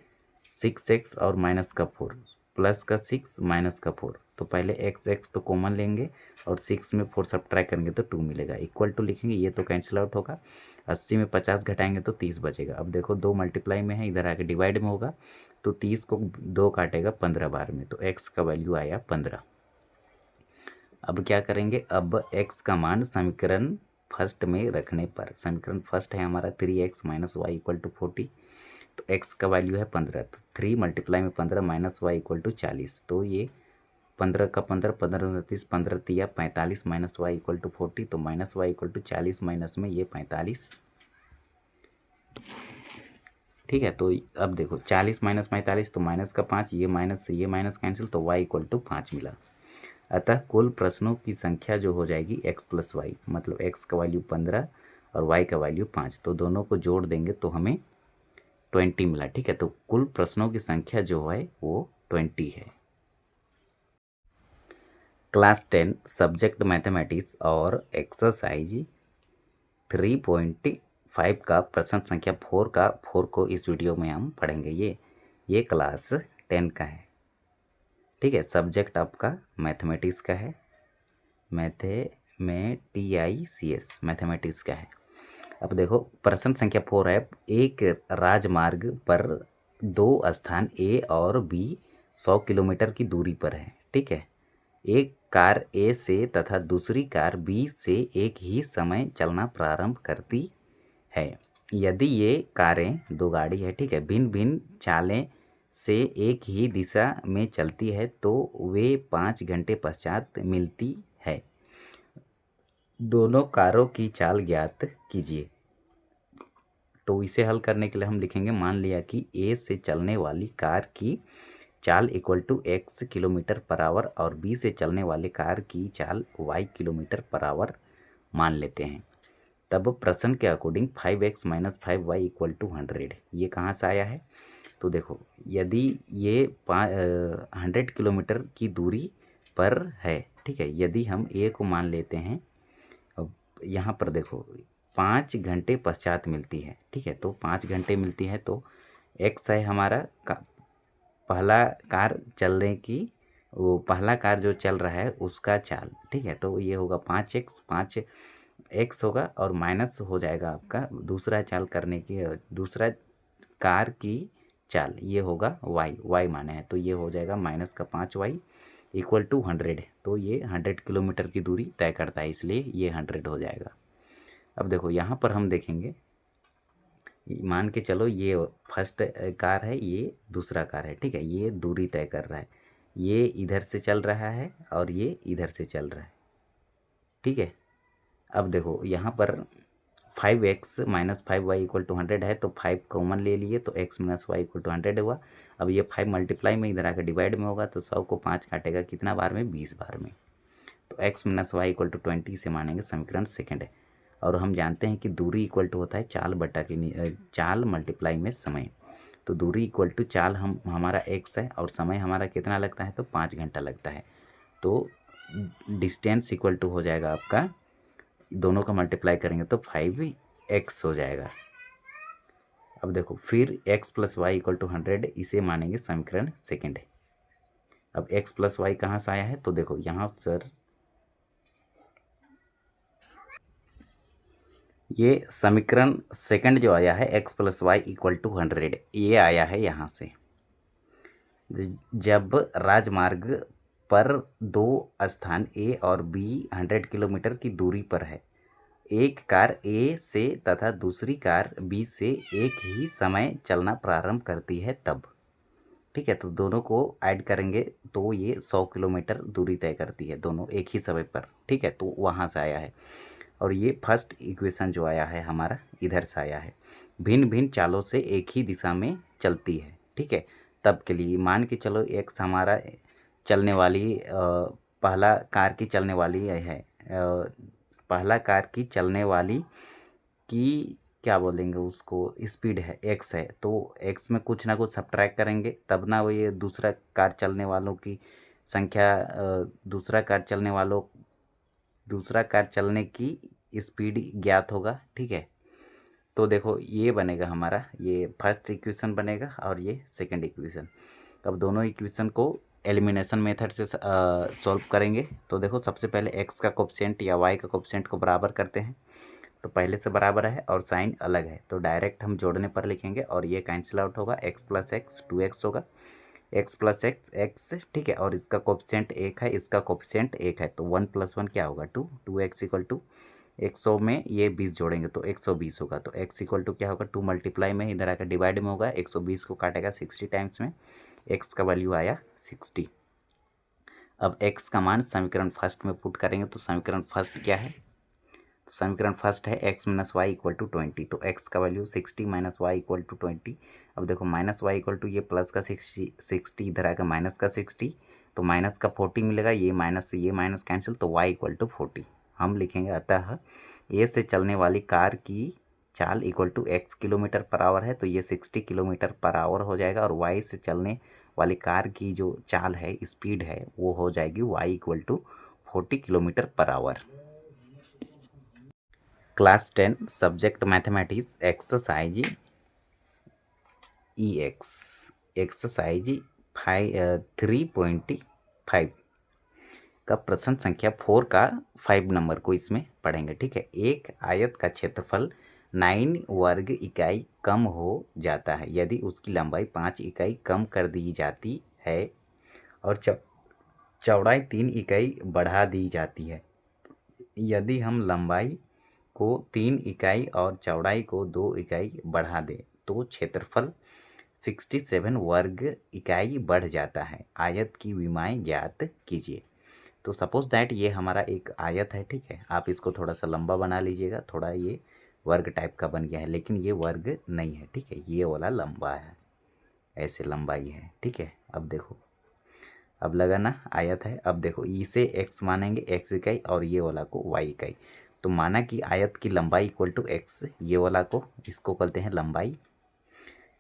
6x और माइनस का 4 प्लस का 6 माइनस का 4, तो पहले x तो कॉमन लेंगे और 6 में 4 सब्ट्रैक्ट करेंगे तो 2 मिलेगा, इक्वल टू लिखेंगे, ये तो कैंसिल आउट होगा, 80 में 50 घटाएंगे तो 30 बचेगा। अब देखो 2 मल्टीप्लाई में है, इधर आके डिवाइड में होगा तो 30 को 2 काटेगा 15 बार में, तो x का वैल्यू आया 15। अब क्या करेंगे, अब x का मान समीकरण फर्स्ट में रखने पर, समीकरण फर्स्ट है हमारा 3x minus y equal to 40, तो x का वैल्यू है 15, तो 3 मल्टीप्लाई में 15 माइनस वाई इक्वल टू 40, तो ये 15 का 15 15 30 15 तिया 45 माइनस वाई इक्वल टू 40, तो minus y equal to 40 minus में ये 45, ठीक है। तो अब देखो 40 माइनस 45 तो माइनस का 5, ये माइनस कैंसिल, तो y इक्वल टू 5 मिला। अतः कुल प्रश्नों की संख्या जो हो जाएगी x प्लस वाई, मतलब x का वैल्यू 15 और y का वैल्यू 5, तो दोनों को जोड़ देंगे तो हमें 20 मिला, ठीक है। तो कुल प्रश्नों की संख्या जो है वो 20 है। क्लास 10 सब्जेक्ट मैथमेटिक्स और एक्सरसाइज 3.5 का प्रश्न संख्या 4 को इस वीडियो में हम पढ़ेंगे। ये क्लास 10 का है, ठीक है। सब्जेक्ट आपका मैथमेटिक्स का है, TICS मैथमेटिक्स का है। अब देखो प्रश्न संख्या 4 है, एक राजमार्ग पर 2 स्थान A और B 100 किलोमीटर की दूरी पर है, ठीक है। एक कार A से तथा दूसरी कार B से एक ही समय चलना प्रारंभ करती है। यदि ये कारें, 2 गाड़ी है, ठीक है, भिन्न भिन्न चालें से एक ही दिशा में चलती है तो वे 5 घंटे पश्चात मिलती है। दोनों कारों की चाल ज्ञात कीजिए। तो इसे हल करने के लिए हम लिखेंगे, मान लिया कि A से चलने वाली कार की चाल equal to x kilometre per hour और B से चलने वाले कार की चाल y किलोमीटर पर आवर मान लेते हैं। तब प्रश्न के according 5x minus 5y equal to 100, ये कहाँ से आया है। तो देखो यदि ये 100 किलोमीटर की दूरी पर है, ठीक है, यदि हम A को मान लेते हैं, अब यहाँ पर देखो 5 घंटे पश्चात मिलती है, ठीक है, तो 5 घंटे मिलती है, तो x है हमारा पहला कार चलने की, वो पहला कार जो चल रहा है उसका चाल, ठीक है, तो ये होगा 5x होगा और माइनस हो जाएगा आपका दूसरा चाल करने की, दूसरा कार की चाल, ये होगा y माने है, तो ये हो जाएगा माइनस का 5y इक्वल टू 100, तो ये 100 किलोमीटर की दूरी तय करता है, इसलिए ये 100 हो जाएगा। अब देखो यहाँ पर हम देखेंगे, मान के चलो ये फर्स्ट कार है, ये दूसरा कार है, ठीक है, ये दूरी तय कर रहा है, ये इधर से चल रहा है और ये इधर से चल रहा है, ठीक है। अब देखो यहाँ पर 5x minus 5y equal to 100 है, तो 5 कॉमन ले लिए तो x minus y equal to 100 हुआ। अब ये 5 मल्टीप्लाई में इधर आकर डिवाइड में होगा, तो 100 को 5 काटेगा कितना बार में, 20 बार में, तो x minus y equal to 20 से मानेंगे समीकरण सेकंड है। और हम जानते हैं कि दूरी इक्वल टू होता है चाल बटा की चाल मल्टीप्लाई में समय, तो दूरी इक्वल टू चाल हमारा x है और समय हमारा कितना लगता है, तो 5 घंटा लगता है, तो डिस्टेंस इक्वल टू हो जाएगा आपका, दोनों का मल्टीप्लाई करेंगे तो 5x हो जाएगा। अब देखो फिर x plus y equal to 100, इसे मानेंगे समीकरण सेकंड है। अब x प्लस वाई कहाँ से आया है, तो देखो यहाँ सर ये समीकरण सेकंड जो आया है x plus y equal to 100, ये आया है यहाँ से, जब राजमार्ग पर दो स्थान ए और बी 100 किलोमीटर की दूरी पर है, एक कार ए से तथा दूसरी कार बी से एक ही समय चलना प्रारंभ करती है तब। ठीक है, तो दोनों को ऐड करेंगे तो ये 100 किलोमीटर दूरी तय करती है दोनों एक ही समय पर। ठीक है, तो वहाँ से आया है। और ये फर्स्ट इक्वेशन जो आया है हमारा इधर से आया है। भिन्न भिन्न चालों से एक ही दिशा में चलती है। ठीक है, तब के लिए मान के चलो एक्स हमारा चलने वाली पहला कार की चलने वाली है, पहला कार की चलने वाली की क्या बोलेंगे उसको स्पीड है एक्स है, तो एक्स में कुछ ना कुछ सब्ट्रैक्ट करेंगे तब ना वो ये दूसरा कार चलने वालों की संख्या दूसरा कार चलने की स्पीड ज्ञात होगा। ठीक है, तो देखो ये बनेगा हमारा, ये फर्स्ट इक्वेशन बनेगा और ये सेकंड इक्वेशन। अब दोनों इक्वेशन को एलिमिनेशन मेथड से सॉल्व करेंगे। तो देखो सबसे पहले एक्स का कोफिशिएंट या वाई का कोफिशिएंट को बराबर करते हैं, तो पहले से बराबर है और साइन अलग है तो डायरेक्ट हम जोड़ने पर लिखेंगे और ये कैंसिल आउट होगा। एक्स प्लस एक्स 2x होगा, एक्स प्लस एक्स एक्स। ठीक है, और इसका कोफिशिएंट 1 है, इसका कोफिशिएंट 1 है, तो 1 + 1 क्या होगा 2। 2x इक्वल टू 100 में ये 20 जोड़ेंगे तो 120 होगा। तो x इक्वल टू क्या होगा 2 मल्टीप्लाई में इधर आकर डिवाइड में होगा, 120 को काटेगा 60 टाइम्स में, x का वैल्यू आया 60। अब x का मान समीकरण फर्स्ट में पुट करेंगे तो समीकरण फर्स्ट क्या है, समीकरण फर्स्ट है x - y = 20, तो x का वैल्यू 60 - y = 20। अब देखो माइनस वाई इक्वल टू ये प्लस का 60 इधर आएगा माइनस का 60, तो माइनस का 40 मिलेगा, ये माइनस कैंसिल, तो y = 40 हम लिखेंगे। अतः ए से चलने वाली कार की चाल equal to x kilometre per hour है, तो ये 60 किलोमीटर पर आवर हो जाएगा, और y से चलने वाली कार की जो चाल है स्पीड है वो हो जाएगी y = 40 kilometre per our. Class 10 subject mathematics exercise EX exercise 3.5 का प्रश्न संख्या 4 का 5 नंबर को इसमें पढ़ेंगे। ठीक है, एक आयत का क्षेत्रफल 9 वर्ग इकाई कम हो जाता है यदि उसकी लंबाई 5 इकाई कम कर दी जाती है और चौड़ाई 3 इकाई बढ़ा दी जाती है। यदि हम लंबाई को 3 इकाई और चौड़ाई को 2 इकाई बढ़ा दें तो क्षेत्रफल 67 वर्ग इकाई बढ़ जाता है। आयत की विमाएं ज्ञात कीजिए। तो सपोज दैट ये हमारा एक आयत है। ठीक है, आप इसको थोड़ा सा लंबा बना लीजिएगा, थोड़ा ये वर्ग टाइप का बन गया है, लेकिन ये वर्ग नहीं है। ठीक है, ये वाला लंबा है, ऐसे लंबाई है। ठीक है, अब देखो, अब लगा ना आयत है। अब देखो इसे x मानेंगे, x इकाई, और ये वाला को y इकाई। तो माना कि आयत की लंबाई इक्वल टू x, ये वाला को इसको कहते हैं लंबाई।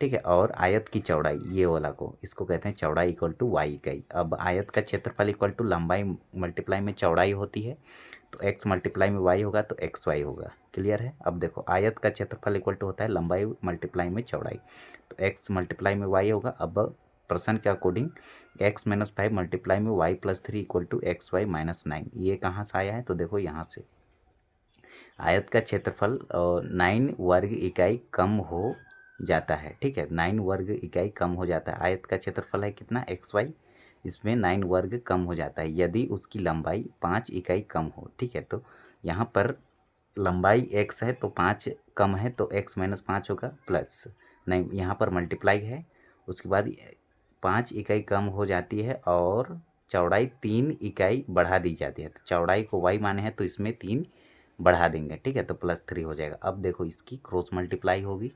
ठीक है, और आयत की चौड़ाई ये वाला को इसको कहते हैं चौड़ाई इक्वल टू y इकाई। अब आयत का क्षेत्रफल इक्वल टू लंबाई मल्टीप्लाई में चौड़ाई होती है, तो x मल्टीप्लाई में y होगा तो xy होगा। क्लियर है। अब देखो आयत का क्षेत्रफल इक्वल टू होता है लंबाई मल्टीप्लाई में चौड़ाई, तो x मल्टीप्लाई में y होगा। अब प्रश्न के अकॉर्डिंग x - 5 मल्टीप्लाई में y + 3 इक्वल टू xy - 9, ये कहाँ से आया है, तो देखो यहाँ से। आयत का क्षेत्रफल 9 वर्ग इकाई कम हो जाता है। ठीक है, 9 वर्ग इकाई कम हो जाता है। आयत का क्षेत्रफल है कितना xy, इसमें 9 वर्ग कम हो जाता है यदि उसकी लंबाई 5 इकाई कम हो। ठीक है, तो यहाँ पर लंबाई x है तो 5 कम है तो x - 5 होगा, प्लस नहीं यहाँ पर मल्टीप्लाई है, उसके बाद 5 इकाई कम हो जाती है और चौड़ाई 3 इकाई बढ़ा दी जाती है। तो चौड़ाई को y माने हैं तो इसमें 3 बढ़ा देंगे। ठीक है, तो +3 हो जाएगा। अब देखो इसकी क्रॉस मल्टीप्लाई होगी,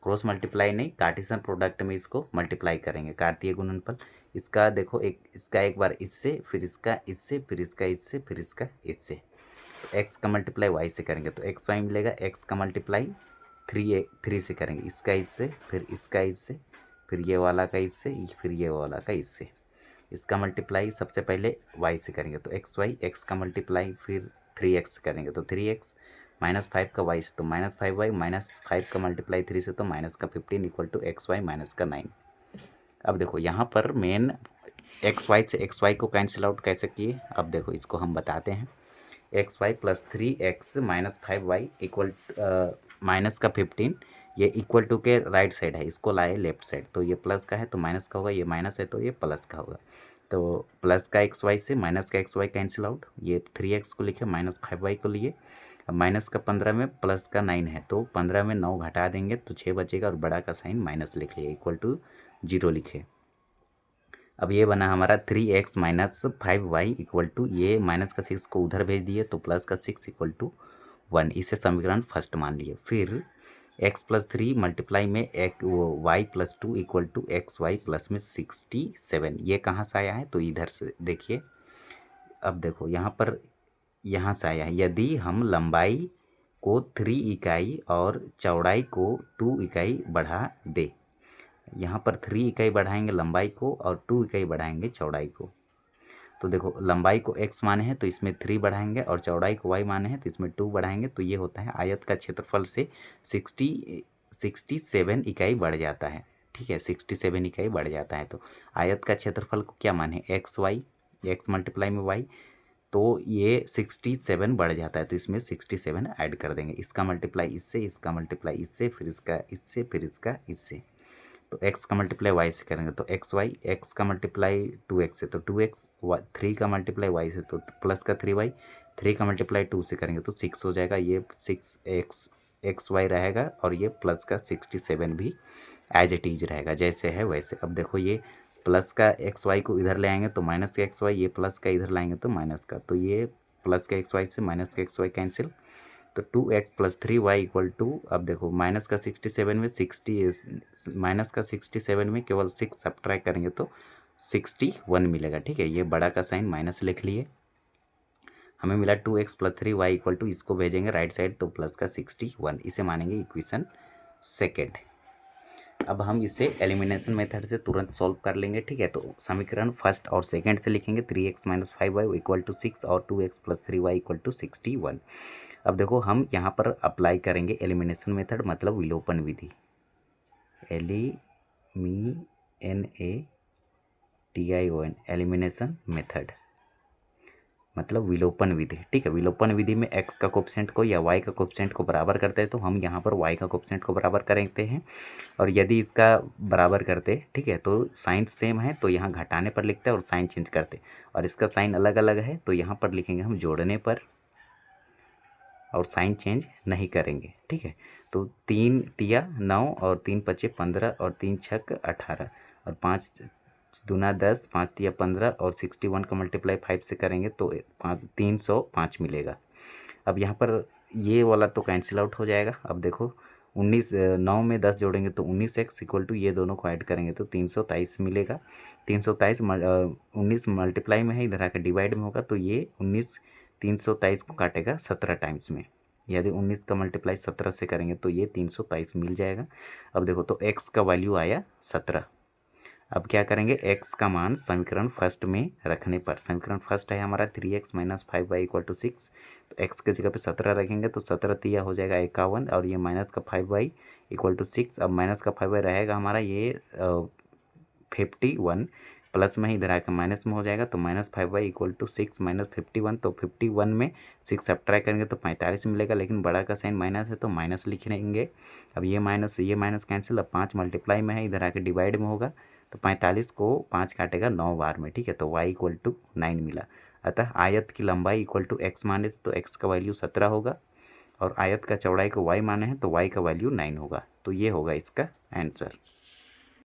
क्रॉस मल्टीप्लाई नहीं कार्टेशियन प्रोडक्ट में इसको मल्टीप्लाई करेंगे, कार्तीय गुणनफल। इसका देखो इसका एक बार इससे, फिर इसका इससे, फिर इसका इससे, फिर इसका इससे। तो x का मल्टीप्लाई y से करेंगे तो xy मिलेगा, x का मल्टीप्लाई 3 से करेंगे, इसका इससे, फिर इसका इससे, फिर ये वाला का इससे, फिर ये वाला का इससे। इसका मल्टीप्लाई सबसे पहले y से करेंगे तो xy, x का मल्टीप्लाई फिर 3x करेंगे तो 3x, -5 का y से तो -5y, -5 का मल्टीप्लाई 3 से तो -15 इक्वल टू xy -9। अब देखो यहाँ पर मेन xy से xy को कैंसिल आउट कैसे किए, अब देखो इसको हम बताते हैं। xy + 3x - 5y इक्वल -15 ये इक्वल टू के राइट साइड है, इसको लाए लेफ्ट साइड, तो ये प्लस का है तो माइनस का होगा, ये माइनस है तो ये प्लस का होगा। तो प्लस का एक्स वाई से माइनस का एक्स वाई कैंसिल आउट, ये 3x को लिखे माइनस 5y को लिए। अब माइनस का 15 में प्लस का 9 है, तो 15 में 9 घटा देंगे तो 6 बचेगा, और बड़ा का साइन माइनस लिख लिया, इक्वल टू 0 लिखे। अब ये बना हमारा 3x minus 5y equal to, ये माइनस का 6 को उधर भेज दिए तो प्लस का 6 इक्वल टू 1, इसे समीकरण फर्स्ट मान लिए। फिर x प्लस 3 मल्टीप्लाई में y plus 2 equal to x y plus में 67, ये कहाँ से आया है तो इधर से देखिए। अब देखो यहाँ से आया है, यदि हम लंबाई को 3 इकाई और चौड़ाई को 2 इकाई बढ़ा दे, यहाँ पर 3 इकाई बढ़ाएंगे लंबाई को और 2 इकाई बढ़ाएंगे चौड़ाई को। तो देखो लंबाई को x माने हैं तो इसमें 3 बढ़ाएंगे, और चौड़ाई को y माने हैं तो इसमें 2 बढ़ाएंगे, तो ये होता है आयत का क्षेत्रफल से 67 इकाई बढ़ जाता है। ठीक है, 67 इकाई बढ़ जाता है। तो आयत का क्षेत्रफल को क्या माने, एक्स वाई, एक्स मल्टीप्लाई में y, तो ये 67 बढ़ जाता है, तो इसमें 67 ऐड कर देंगे। इसका मल्टीप्लाई इससे, इसका मल्टीप्लाई इससे, फिर इसका इससे, फिर इसका इससे। तो x का मल्टीप्लाई y से करेंगे तो एक्स वाई, एक्स का मल्टीप्लाई 2x से तो 2x, 3 का मल्टीप्लाई y से तो प्लस का 3y, 3 का मल्टीप्लाई 2 से करेंगे तो 6 हो जाएगा, ये 6x रहेगा, और ये प्लस का 67 भी एज इट इज रहेगा जैसे है वैसे। अब देखो ये प्लस का एक्स वाई को इधर ले आएंगे तो माइनस का एक्स वाई, ये प्लस का इधर लाएंगे तो माइनस का, तो ये प्लस का एक्स वाई से माइनस का एक्स वाई कैंसिल, तो 2x plus 3y equal to, अब देखो माइनस का 67 में 60, माइनस का 67 में केवल 6 सब्ट्रैक्ट करेंगे तो 61 मिलेगा। ठीक है, ये बड़ा का साइन माइनस लिख लिए, हमें मिला 2x plus 3y equal to, इसको भेजेंगे राइट साइड तो प्लस का 61, इसे मानेंगे इक्वेशन सेकेंड। अब हम इसे एलिमिनेशन मेथड से तुरंत सॉल्व कर लेंगे। ठीक है, तो समीकरण फर्स्ट और सेकंड से लिखेंगे, 3x minus 5y equal to 6 और 2x plus 3y equal to 61। अब देखो हम यहाँ पर अप्लाई करेंगे एलिमिनेशन मेथड, मतलब विलोपन विधि, एलिमिनेशन मेथड मतलब विलोपन विधि। ठीक है, विलोपन विधि में x का कोफिशिएंट को या y का कोफिशिएंट को बराबर करते हैं, तो हम यहाँ पर y का कोफिशिएंट को बराबर करते हैं, और यदि इसका बराबर करते, ठीक है, तो साइन सेम है तो यहाँ घटाने पर लिखते हैं और साइन चेंज करते, और इसका साइन अलग अलग है तो यहाँ पर लिखेंगे हम जोड़ने पर, और साइन चेंज नहीं करेंगे। ठीक है, तो 3 तिया 9 और 3 पचे 15 और 3 छक 18 और 5 दूना 10, 5 तिया 15 और 61 का मल्टीप्लाई 5 से करेंगे तो 305 मिलेगा। अब यहाँ पर ये वाला तो कैंसिल आउट हो जाएगा। अब देखो 9 में 10 जोड़ेंगे तो 19x इक्वल टू, ये दोनों को ऐड करेंगे तो 323 मिलेगा। 323 19 मल्टीप्लाई में है, इधर आकर डिवाइड में होगा, तो ये 323 को काटेगा 17 टाइम्स में, यदि 19 का मल्टीप्लाई 17 से करेंगे तो ये 323 मिल जाएगा। अब देखो तो x का वैल्यू आया 17। अब क्या करेंगे, x का मान समीकरण फर्स्ट में रखने पर, समीकरण फर्स्ट है हमारा 3x minus 5y equal to 6, तो x के जगह पे 17 रखेंगे तो 17 तिया हो जाएगा 51, और ये माइनस का 5y इक्वल टू 6, अब माइनस का 5y रहेगा हमारा ये 51, प्लस में ही इधर आकर माइनस में हो जाएगा, तो minus 5y equal to 6 minus 51, तो 51 में 6 सब्ट्रैक्ट करेंगे तो 45 मिलेगा, लेकिन बड़ा का साइन माइनस है तो माइनस लिख लेंगे। अब ये माइनस कैंसिल, अब 5 मल्टीप्लाई में है, इधर आकर डिवाइड में होगा, तो 45 को 5 काटेगा 9 बार में। ठीक है, तो y इक्वल टू 9 मिला। अतः आयत की लंबाई इक्वल टू x माने तो x का वैल्यू 17 होगा, और आयत का चौड़ाई को y माने हैं तो y का वैल्यू 9 होगा, तो ये होगा इसका आंसर।